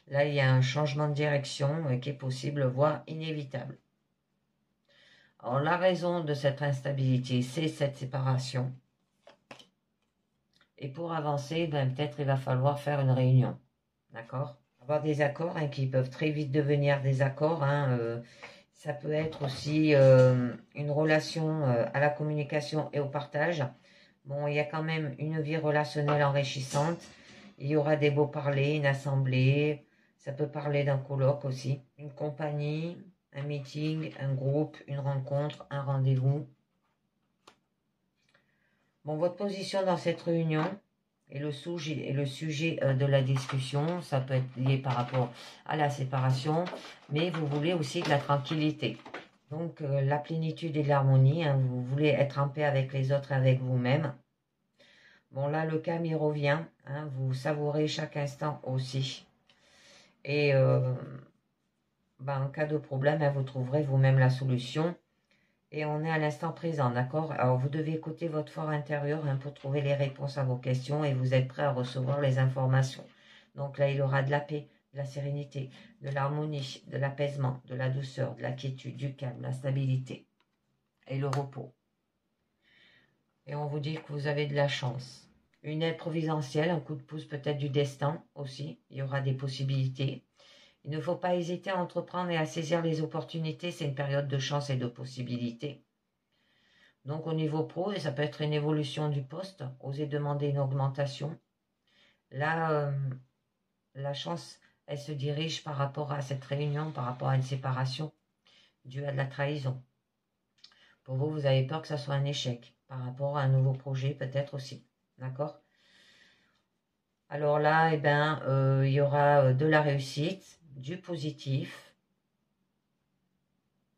Là, il y a un changement de direction qui est possible, voire inévitable. Alors, la raison de cette instabilité, c'est cette séparation. Et pour avancer, ben, peut-être il va falloir faire une réunion. D'accord? Avoir des accords qui peuvent très vite devenir des accords. Ça peut être aussi une relation à la communication et au partage. Bon, il y a quand même une vie relationnelle enrichissante. Il y aura des beaux parlers, une assemblée. Ça peut parler d'un colloque aussi. Une compagnie, un meeting, un groupe, une rencontre, un rendez-vous. Bon, votre position dans cette réunion et le sujet de la discussion, ça peut être lié par rapport à la séparation, mais vous voulez aussi de la tranquillité. Donc, la plénitude et l'harmonie, vous voulez être en paix avec les autres et avec vous-même. Bon, là, le calme, il revient. Vous savourez chaque instant aussi. Et en cas de problème, vous trouverez vous-même la solution. Et on est à l'instant présent, d'accord? Alors, vous devez écouter votre fort intérieur pour trouver les réponses à vos questions et vous êtes prêt à recevoir les informations. Donc là, il y aura de la paix, de la sérénité, de l'harmonie, de l'apaisement, de la douceur, de la quiétude, du calme, la stabilité et le repos. Et on vous dit que vous avez de la chance. Une aide providentielle, un coup de pouce peut-être du destin aussi. Il y aura des possibilités. Il ne faut pas hésiter à entreprendre et à saisir les opportunités. C'est une période de chance et de possibilités. Donc au niveau pro, et ça peut être une évolution du poste, oser demander une augmentation. Là, la chance, elle se dirige par rapport à cette réunion, par rapport à une séparation due à de la trahison. Pour vous, vous avez peur que ça soit un échec par rapport à un nouveau projet peut-être aussi. D'accord? Alors là, il y aura de la réussite, du positif,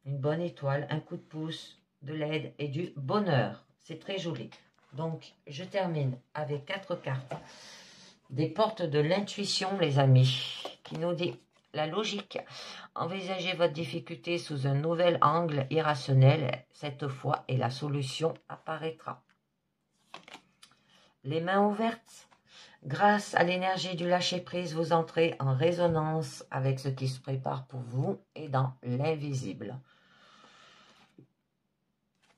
une bonne étoile, un coup de pouce, de l'aide et du bonheur. C'est très joli. Donc, je termine avec 4 cartes. Des portes de l'intuition, les amis, qui nous dit la logique. Envisagez votre difficulté sous un nouvel angle irrationnel cette fois et la solution apparaîtra. Les mains ouvertes. Grâce à l'énergie du lâcher-prise, vous entrez en résonance avec ce qui se prépare pour vous et dans l'invisible.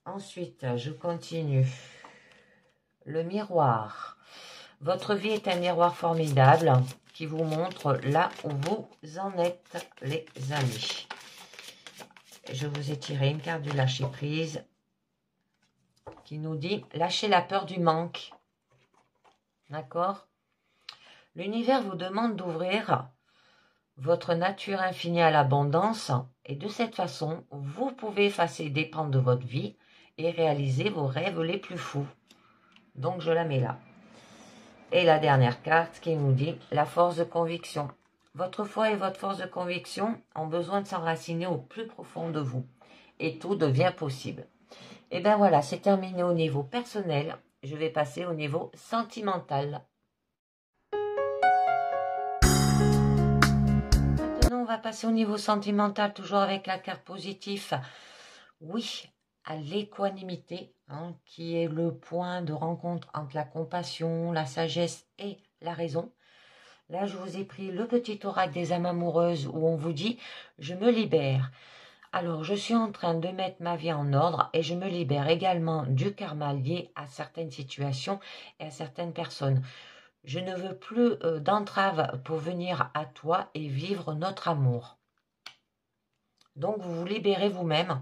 Ensuite, je continue. Le miroir. Votre vie est un miroir formidable qui vous montre là où vous en êtes, les amis. Je vous ai tiré une carte du lâcher-prise qui nous dit « Lâchez la peur du manque ». D'accord? L'univers vous demande d'ouvrir votre nature infinie à l'abondance et de cette façon, vous pouvez effacer des pans de votre vie et réaliser vos rêves les plus fous. Donc, je la mets là. Et la dernière carte qui nous dit la force de conviction. Votre foi et votre force de conviction ont besoin de s'enraciner au plus profond de vous. Et tout devient possible. Et bien voilà, c'est terminé au niveau personnel. Je vais passer au niveau sentimental. Maintenant, on va passer au niveau sentimental, toujours avec la carte positive. Oui, à l'équanimité, qui est le point de rencontre entre la compassion, la sagesse et la raison. Là, je vous ai pris le petit oracle des âmes amoureuses où on vous dit « Je me libère ». Alors, je suis en train de mettre ma vie en ordre et je me libère également du karma lié à certaines situations et à certaines personnes. Je ne veux plus d'entrave pour venir à toi et vivre notre amour. Donc, vous vous libérez vous-même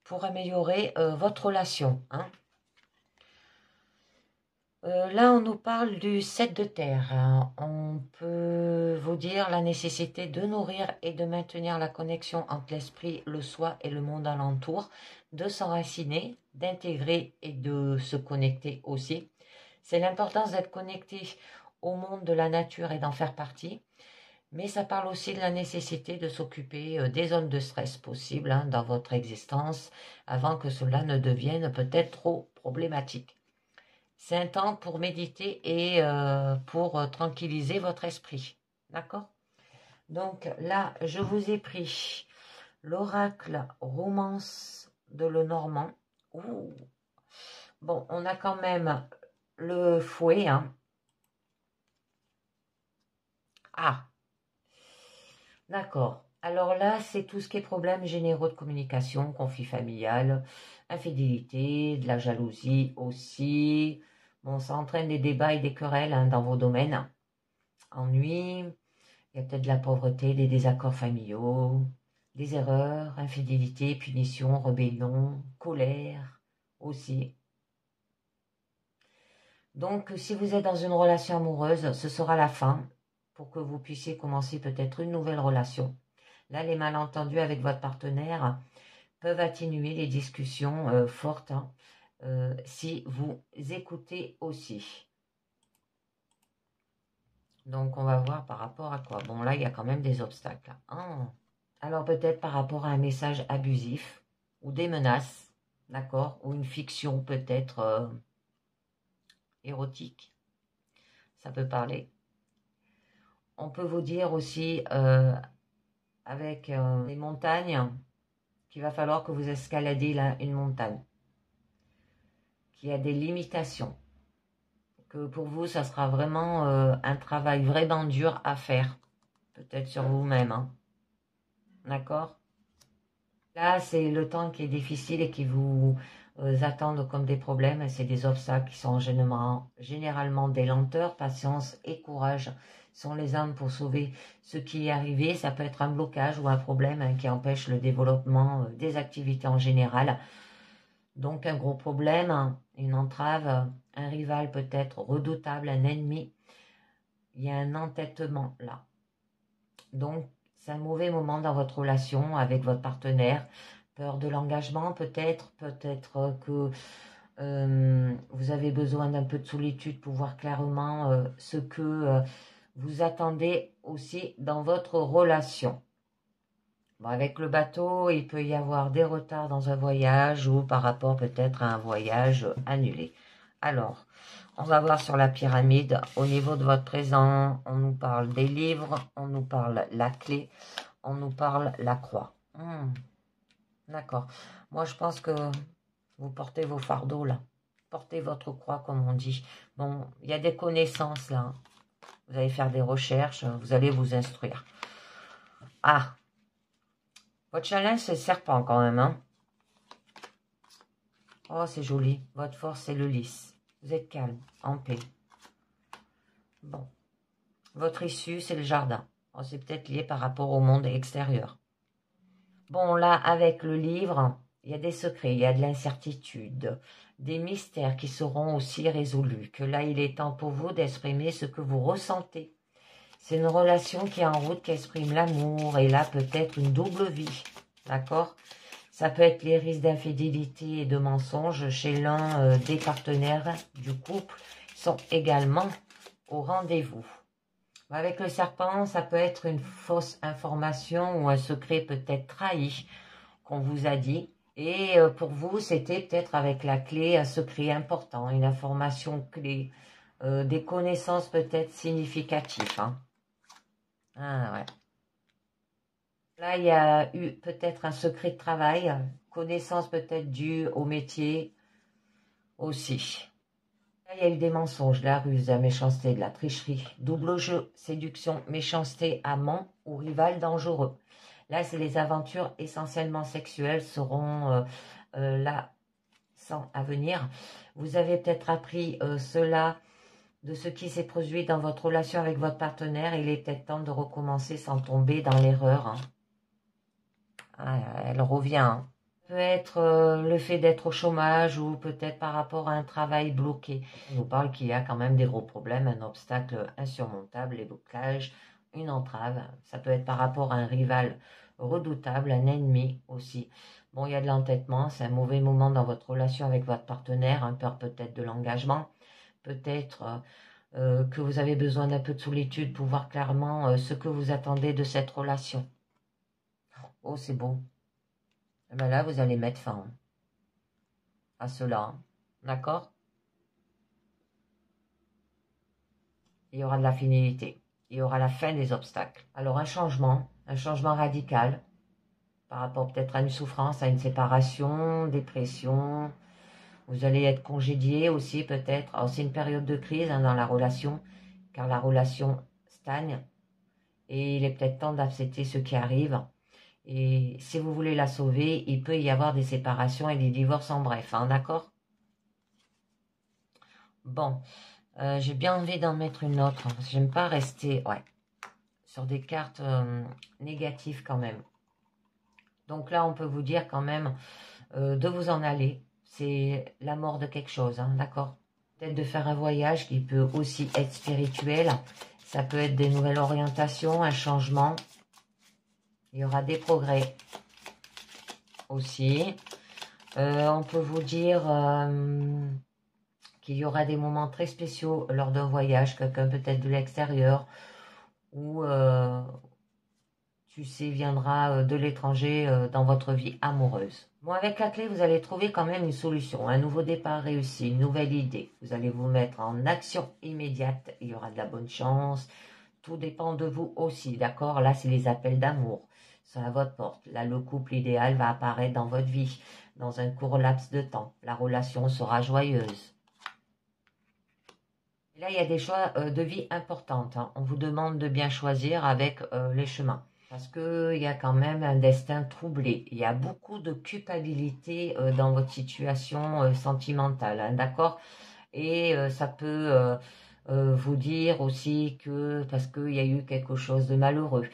pour améliorer votre relation. Là, on nous parle du 7 de terre. On peut vous dire la nécessité de nourrir et de maintenir la connexion entre l'esprit, le soi et le monde alentour, de s'enraciner, d'intégrer et de se connecter aussi. C'est l'importance d'être connecté au monde de la nature et d'en faire partie. Mais ça parle aussi de la nécessité de s'occuper des zones de stress possibles dans votre existence avant que cela ne devienne peut-être trop problématique. C'est un temps pour méditer et pour tranquilliser votre esprit. D'accord? Donc là, je vous ai pris l'oracle Romance de Lenormand Ouh. Bon, on a quand même le fouet, hein. Ah, d'accord. Alors là, c'est tout ce qui est problèmes généraux de communication, conflit familial, infidélité, de la jalousie aussi. Bon, ça entraîne des débats et des querelles hein, dans vos domaines. Ennui, il y a peut-être de la pauvreté, des désaccords familiaux, des erreurs, infidélité, punition, rébellion, colère aussi. Donc, si vous êtes dans une relation amoureuse, ce sera la fin pour que vous puissiez commencer peut-être une nouvelle relation. Là, les malentendus avec votre partenaire peuvent atténuer les discussions fortes hein, si vous écoutez aussi. Donc, on va voir par rapport à quoi. Bon, là, il y a quand même des obstacles. Ah. Alors, peut-être par rapport à un message abusif ou des menaces, d'accord, ou une fiction peut-être érotique. Ça peut parler. On peut vous dire aussi avec les montagnes qu'il va falloir que vous escaladiez là, une montagne, qu'il y a des limitations, que pour vous, ça sera vraiment un travail vraiment dur à faire, peut-être sur vous-même, hein. D'accord? Là, c'est le temps qui est difficile et qui vous attendent comme des problèmes, c'est des obstacles qui sont généralement des lenteurs, patience et courage sont les armes pour sauver ce qui est arrivé. Ça peut être un blocage ou un problème hein, qui empêche le développement des activités en général. Donc un gros problème, hein, une entrave, un rival peut-être redoutable, un ennemi. Il y a un entêtement là. Donc c'est un mauvais moment dans votre relation avec votre partenaire. Peur de l'engagement peut-être que vous avez besoin d'un peu de solitude pour voir clairement ce que vous attendez aussi dans votre relation. Bon, avec le bateau, il peut y avoir des retards dans un voyage ou par rapport peut-être à un voyage annulé. Alors, on va voir sur la pyramide, au niveau de votre présent, on nous parle des livres, on nous parle la clé, on nous parle la croix. D'accord. Moi, je pense que vous portez vos fardeaux là. Portez votre croix, comme on dit. Bon, il y a des connaissances là. Vous allez faire des recherches, vous allez vous instruire. Ah, votre challenge, c'est le serpent quand même, hein. Oh, c'est joli. Votre force, c'est le lys. Vous êtes calme, en paix. Bon. Votre issue, c'est le jardin. Oh, c'est peut-être lié par rapport au monde extérieur. Bon, là, avec le livre, il y a des secrets, il y a de l'incertitude, des mystères qui seront aussi résolus. Que là, il est temps pour vous d'exprimer ce que vous ressentez. C'est une relation qui est en route, qui exprime l'amour, et là, peut-être une double vie. D'accord ? Ça peut être les risques d'infidélité et de mensonges chez l'un des partenaires du couple sont également au rendez-vous. Avec le serpent, ça peut être une fausse information ou un secret peut-être trahi qu'on vous a dit. Et pour vous, c'était peut-être avec la clé un secret important, une information clé, des connaissances peut-être significatives. Hein. Ah ouais. Là, il y a eu peut-être un secret de travail, connaissance peut-être due au métier aussi. Là, il y a eu des mensonges, de la ruse, de la méchanceté, de la tricherie, double jeu, séduction, méchanceté, amant ou rival dangereux. Là, c'est les aventures essentiellement sexuelles seront là sans à venir. Vous avez peut-être appris cela de ce qui s'est produit dans votre relation avec votre partenaire. Il est peut-être temps de recommencer sans tomber dans l'erreur. Hein. Ah, elle revient. Hein. Peut être le fait d'être au chômage ou peut-être par rapport à un travail bloqué. On nous parle qu'il y a quand même des gros problèmes, un obstacle insurmontable, les blocages, une entrave. Ça peut être par rapport à un rival redoutable, un ennemi aussi. Bon, il y a de l'entêtement, c'est un mauvais moment dans votre relation avec votre partenaire, un peur peut-être de l'engagement, peut-être que vous avez besoin d'un peu de solitude pour voir clairement ce que vous attendez de cette relation. Oh, c'est beau. Et bien là, vous allez mettre fin à cela. Hein. D'accord? Il y aura de la finalité. Il y aura la fin des obstacles. Alors un changement radical. par rapport peut-être à une souffrance, à une séparation, dépression. Vous allez être congédié aussi peut-être. Alors c'est une période de crise dans la relation, car la relation stagne. Et il est peut-être temps d'accepter ce qui arrive. Et si vous voulez la sauver, il peut y avoir des séparations et des divorces en bref, hein, d'accord? Bon, j'ai bien envie d'en mettre une autre, parce que j'aime pas rester sur des cartes négatives quand même. Donc là, on peut vous dire quand même de vous en aller. C'est la mort de quelque chose, hein, d'accord? Peut-être de faire un voyage qui peut aussi être spirituel. Ça peut être des nouvelles orientations, un changement. Il y aura des progrès aussi. On peut vous dire qu'il y aura des moments très spéciaux lors d'un voyage, quelqu'un peut-être de l'extérieur, ou tu sais, viendra de l'étranger dans votre vie amoureuse. Bon, avec la clé, vous allez trouver quand même une solution, un nouveau départ réussi, une nouvelle idée. Vous allez vous mettre en action immédiate, il y aura de la bonne chance. Tout dépend de vous aussi, d'accord? Là, c'est les appels d'amour. C'est à votre porte. Là, le couple idéal va apparaître dans votre vie, dans un court laps de temps. La relation sera joyeuse. Et là, il y a des choix de vie importantes, hein. On vous demande de bien choisir avec les chemins. Parce qu'il y a quand même un destin troublé. Il y a beaucoup de culpabilité dans votre situation sentimentale, hein, d'accord? Et ça peut vous dire aussi que parce qu'il y a eu quelque chose de malheureux,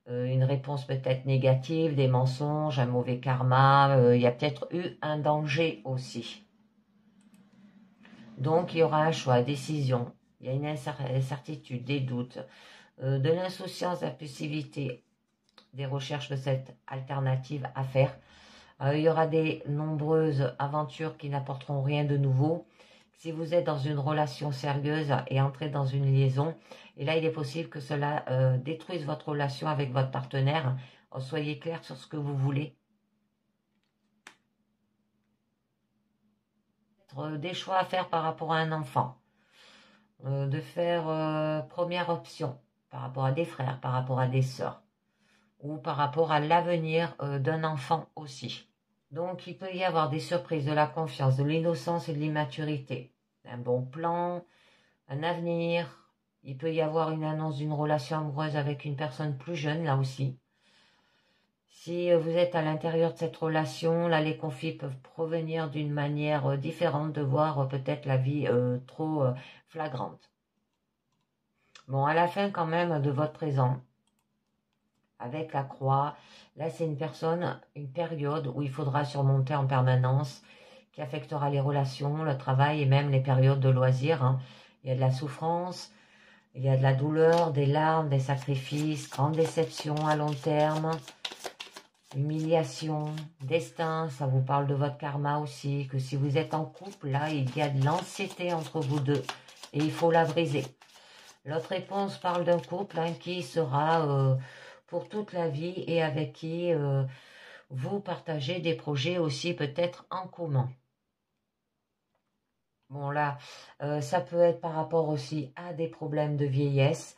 une réponse peut-être négative, des mensonges, un mauvais karma, il y a peut-être eu un danger aussi. Donc il y aura un choix, décision, il y a une incertitude, des doutes, de l'insouciance, de la passivité, des recherches de cette alternative à faire. Il y aura des nombreuses aventures qui n'apporteront rien de nouveau. Si vous êtes dans une relation sérieuse et entrez dans une liaison, et là il est possible que cela détruise votre relation avec votre partenaire. Soyez clair sur ce que vous voulez. Des choix à faire par rapport à un enfant. De faire première option par rapport à des frères, par rapport à des sœurs. Ou par rapport à l'avenir d'un enfant aussi. Donc, il peut y avoir des surprises, de la confiance, de l'innocence et de l'immaturité. Un bon plan, un avenir. Il peut y avoir une annonce d'une relation amoureuse avec une personne plus jeune, là aussi. Si vous êtes à l'intérieur de cette relation, là, les conflits peuvent provenir d'une manière différente de voir peut-être la vie trop flagrante. Bon, à la fin quand même de votre présent, avec la croix, là c'est une période où il faudra surmonter en permanence, qui affectera les relations, le travail et même les périodes de loisirs, hein. Il y a de la souffrance, il y a de la douleur, des larmes, des sacrifices, grande déception à long terme, humiliation, destin, ça vous parle de votre karma aussi, que si vous êtes en couple, là il y a de l'anxiété entre vous deux et il faut la briser. L'autre réponse parle d'un couple qui sera pour toute la vie et avec qui vous partagez des projets aussi peut-être en commun. Bon là, ça peut être par rapport aussi à des problèmes de vieillesse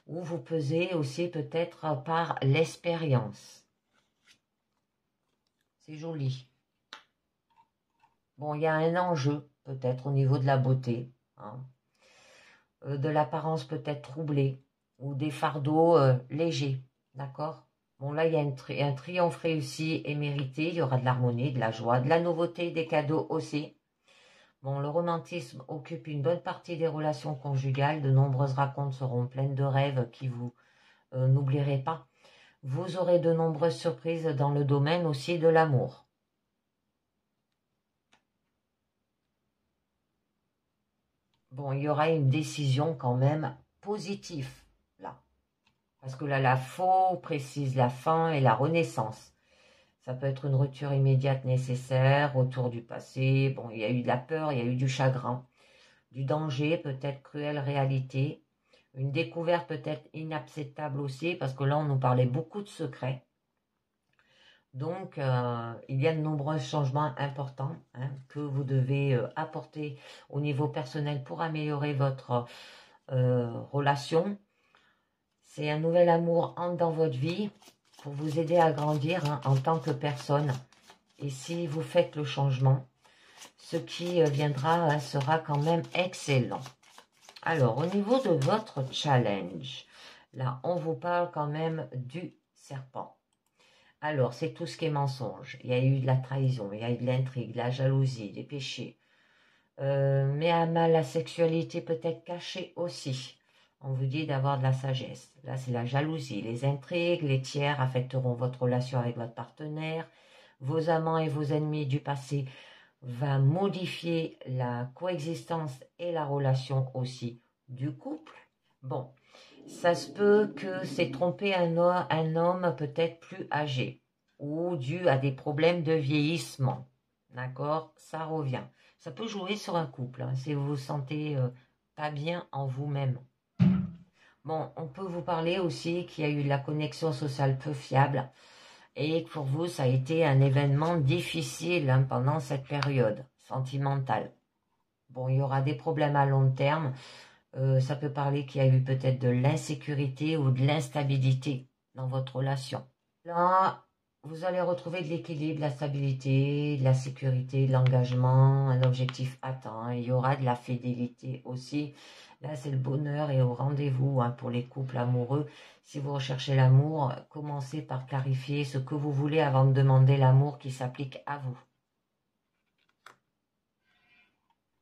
ou vous pesez aussi peut-être par l'expérience. C'est joli. Bon, il y a un enjeu peut-être au niveau de la beauté, hein. De l'apparence peut-être troublée ou des fardeaux légers, d'accord? Bon, là, il y a un triomphe réussi et mérité. Il y aura de l'harmonie, de la joie, de la nouveauté, des cadeaux aussi. Bon, le romantisme occupe une bonne partie des relations conjugales. De nombreuses rencontres seront pleines de rêves qui vous n'oublierez pas. Vous aurez de nombreuses surprises dans le domaine aussi de l'amour. Bon, il y aura une décision quand même positive, là. Parce que là, la faux précise la fin et la renaissance. Ça peut être une rupture immédiate nécessaire, retour du passé. Bon, il y a eu de la peur, il y a eu du chagrin, du danger, peut-être cruelle réalité. Une découverte peut-être inacceptable aussi, parce que là, on nous parlait beaucoup de secrets. Donc, il y a de nombreux changements importants que vous devez apporter au niveau personnel pour améliorer votre relation. C'est un nouvel amour entre dans votre vie. pour vous aider à grandir hein, en tant que personne. Et si vous faites le changement, ce qui viendra sera quand même excellent. Alors, au niveau de votre challenge, là, on vous parle quand même du serpent. Alors, c'est tout ce qui est mensonge. Il y a eu de la trahison, il y a eu de l'intrigue, de la jalousie, des péchés. Mais à mal, la sexualité peut être cachée aussi. On vous dit d'avoir de la sagesse. Là, c'est la jalousie, les intrigues, les tiers affecteront votre relation avec votre partenaire. Vos amants et vos ennemis du passé va modifier la coexistence et la relation aussi du couple. Bon, ça se peut que c'est tromper un homme peut-être plus âgé ou dû à des problèmes de vieillissement. D'accord? Ça revient. Ça peut jouer sur un couple hein, si vous vous sentez pas bien en vous-même. Bon, on peut vous parler aussi qu'il y a eu de la connexion sociale peu fiable et que pour vous, ça a été un événement difficile hein, pendant cette période sentimentale. Bon, il y aura des problèmes à long terme. Ça peut parler qu'il y a eu peut-être de l'insécurité ou de l'instabilité dans votre relation. Là, vous allez retrouver de l'équilibre, de la stabilité, de la sécurité, de l'engagement, un objectif atteint. Il y aura de la fidélité aussi. Là, c'est le bonheur et au rendez-vous hein, pour les couples amoureux. Si vous recherchez l'amour, commencez par clarifier ce que vous voulez avant de demander l'amour qui s'applique à vous.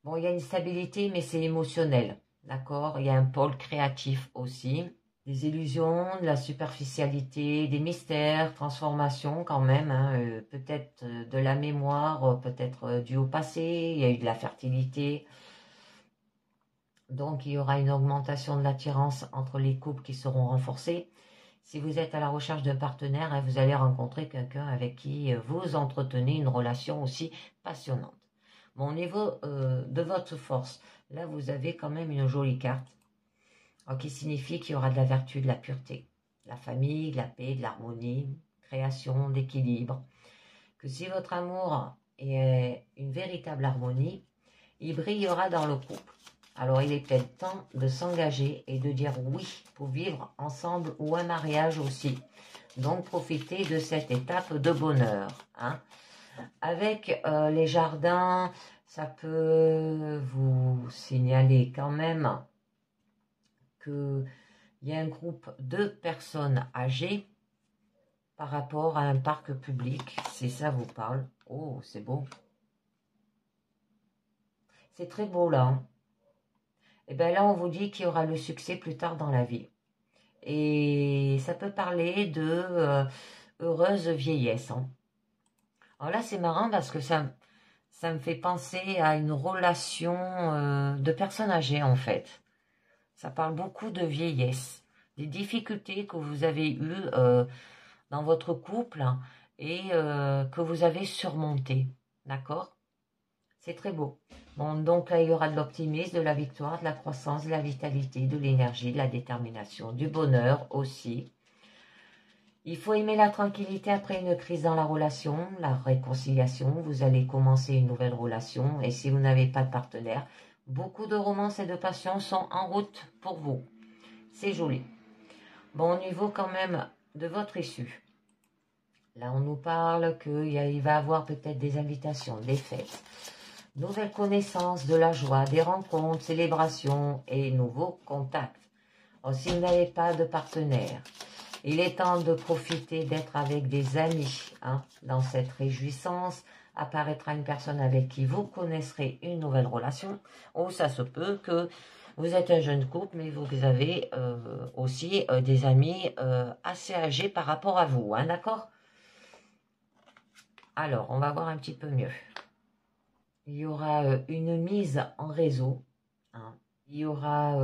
Bon, il y a une stabilité, mais c'est émotionnel. D'accord? Il y a un pôle créatif aussi. Des illusions, de la superficialité, des mystères, transformations quand même. Hein, peut-être de la mémoire, peut-être dû au passé. Il y a eu de la fertilité. Donc, il y aura une augmentation de l'attirance entre les couples qui seront renforcés. Si vous êtes à la recherche d'un partenaire, hein, vous allez rencontrer quelqu'un avec qui vous entretenez une relation aussi passionnante. Bon, au niveau de votre force, là, vous avez quand même une jolie carte qui signifie qu'il y aura de la vertu, de la pureté, de la famille, de la paix, de l'harmonie, création, d'équilibre. Que si votre amour est une véritable harmonie, il brillera dans le couple. Alors, il est peut-être temps de s'engager et de dire oui pour vivre ensemble ou un mariage aussi. Donc, profitez de cette étape de bonheur. Hein. Avec les jardins, ça peut vous signaler quand même qu'il y a un groupe de personnes âgées par rapport à un parc public, si ça vous parle. Oh, c'est beau. C'est très beau là. Hein. Et bien là, on vous dit qu'il y aura le succès plus tard dans la vie. Et ça peut parler de heureuse vieillesse. Hein. Alors là, c'est marrant parce que ça me fait penser à une relation de personnes âgées en fait. Ça parle beaucoup de vieillesse, des difficultés que vous avez eues dans votre couple et que vous avez surmontées. D'accord? C'est très beau. Bon, donc là, il y aura de l'optimisme, de la victoire, de la croissance, de la vitalité, de l'énergie, de la détermination, du bonheur aussi. Il faut aimer la tranquillité après une crise dans la relation, la réconciliation. Vous allez commencer une nouvelle relation et si vous n'avez pas de partenaire, beaucoup de romances et de passion sont en route pour vous. C'est joli. Bon, au niveau quand même de votre issue. Là, on nous parle qu'il va y avoir peut-être des invitations, des fêtes, nouvelles connaissances, de la joie, des rencontres, célébrations et nouveaux contacts. Alors, si vous n'avez pas de partenaire, il est temps de profiter d'être avec des amis. Hein. Dans cette réjouissance, apparaîtra une personne avec qui vous connaisserez une nouvelle relation. Ou ça se peut que vous êtes un jeune couple, mais vous avez aussi des amis assez âgés par rapport à vous. Hein, d'accord? Alors, on va voir un petit peu mieux. Il y aura une mise en réseau. Hein. Il y aura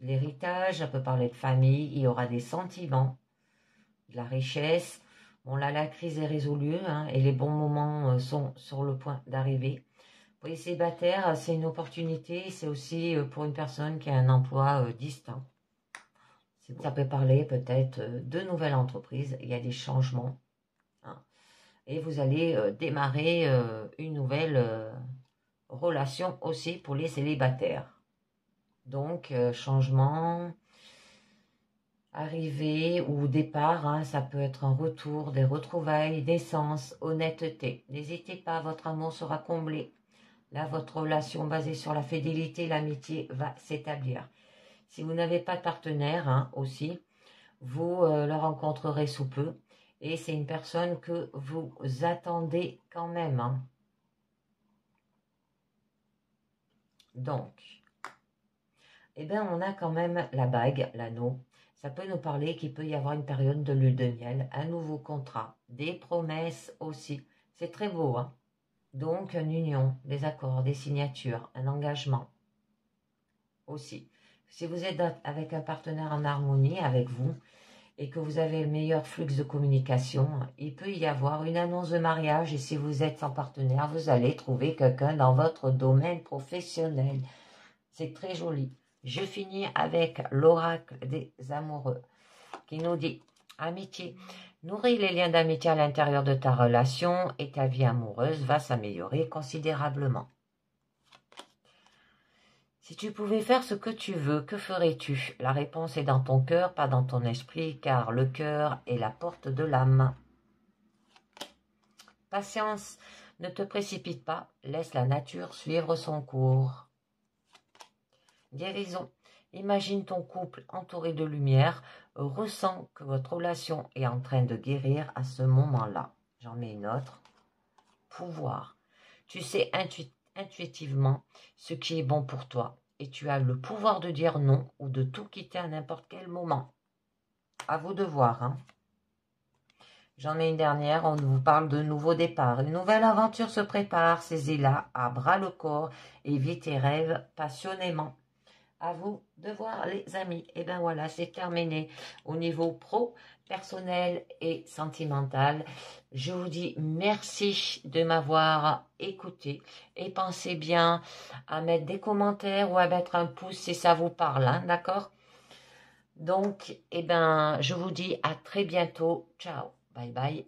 l'héritage, ça peut parler de famille. Il y aura des sentiments, de la richesse. Bon, là, la crise est résolue hein, et les bons moments sont sur le point d'arriver. Pour les célibataires, c'est une opportunité. C'est aussi pour une personne qui a un emploi distinct. Ça peut parler peut-être de nouvelles entreprises. Il y a des changements. Hein, et vous allez démarrer une nouvelle relation aussi pour les célibataires. Donc, changement. arrivée ou départ, hein, ça peut être un retour, des retrouvailles, naissance, honnêteté. N'hésitez pas, votre amour sera comblé. Là, votre relation basée sur la fidélité, l'amitié va s'établir. Si vous n'avez pas de partenaire, hein, aussi, vous le rencontrerez sous peu. Et c'est une personne que vous attendez quand même, hein. Donc, eh bien, on a quand même la bague, l'anneau. Ça peut nous parler qu'il peut y avoir une période de lune de miel, un nouveau contrat, des promesses aussi. C'est très beau, hein. Donc, une union, des accords, des signatures, un engagement aussi. Si vous êtes avec un partenaire en harmonie avec vous et que vous avez le meilleur flux de communication, il peut y avoir une annonce de mariage. Et si vous êtes sans partenaire, vous allez trouver quelqu'un dans votre domaine professionnel. C'est très joli. Je finis avec l'oracle des amoureux qui nous dit « Amitié, nourris les liens d'amitié à l'intérieur de ta relation et ta vie amoureuse va s'améliorer considérablement. » Si tu pouvais faire ce que tu veux, que ferais-tu? La réponse est dans ton cœur, pas dans ton esprit, car le cœur est la porte de l'âme. Patience, ne te précipite pas, laisse la nature suivre son cours. Guérison. Imagine ton couple entouré de lumière, ressens que votre relation est en train de guérir à ce moment-là. J'en mets une autre. Pouvoir. Tu sais intuitivement ce qui est bon pour toi et tu as le pouvoir de dire non ou de tout quitter à n'importe quel moment. À vous de voir, hein. J'en ai une dernière, on vous parle de nouveau départ. Une nouvelle aventure se prépare, saisis-la à bras le corps et vis tes rêves passionnément. À vous de voir, les amis. Et bien voilà, c'est terminé au niveau pro, personnel et sentimental. Je vous dis merci de m'avoir écouté et pensez bien à mettre des commentaires ou à mettre un pouce si ça vous parle, hein, d'accord? Donc, eh ben, je vous dis à très bientôt. Ciao, bye bye.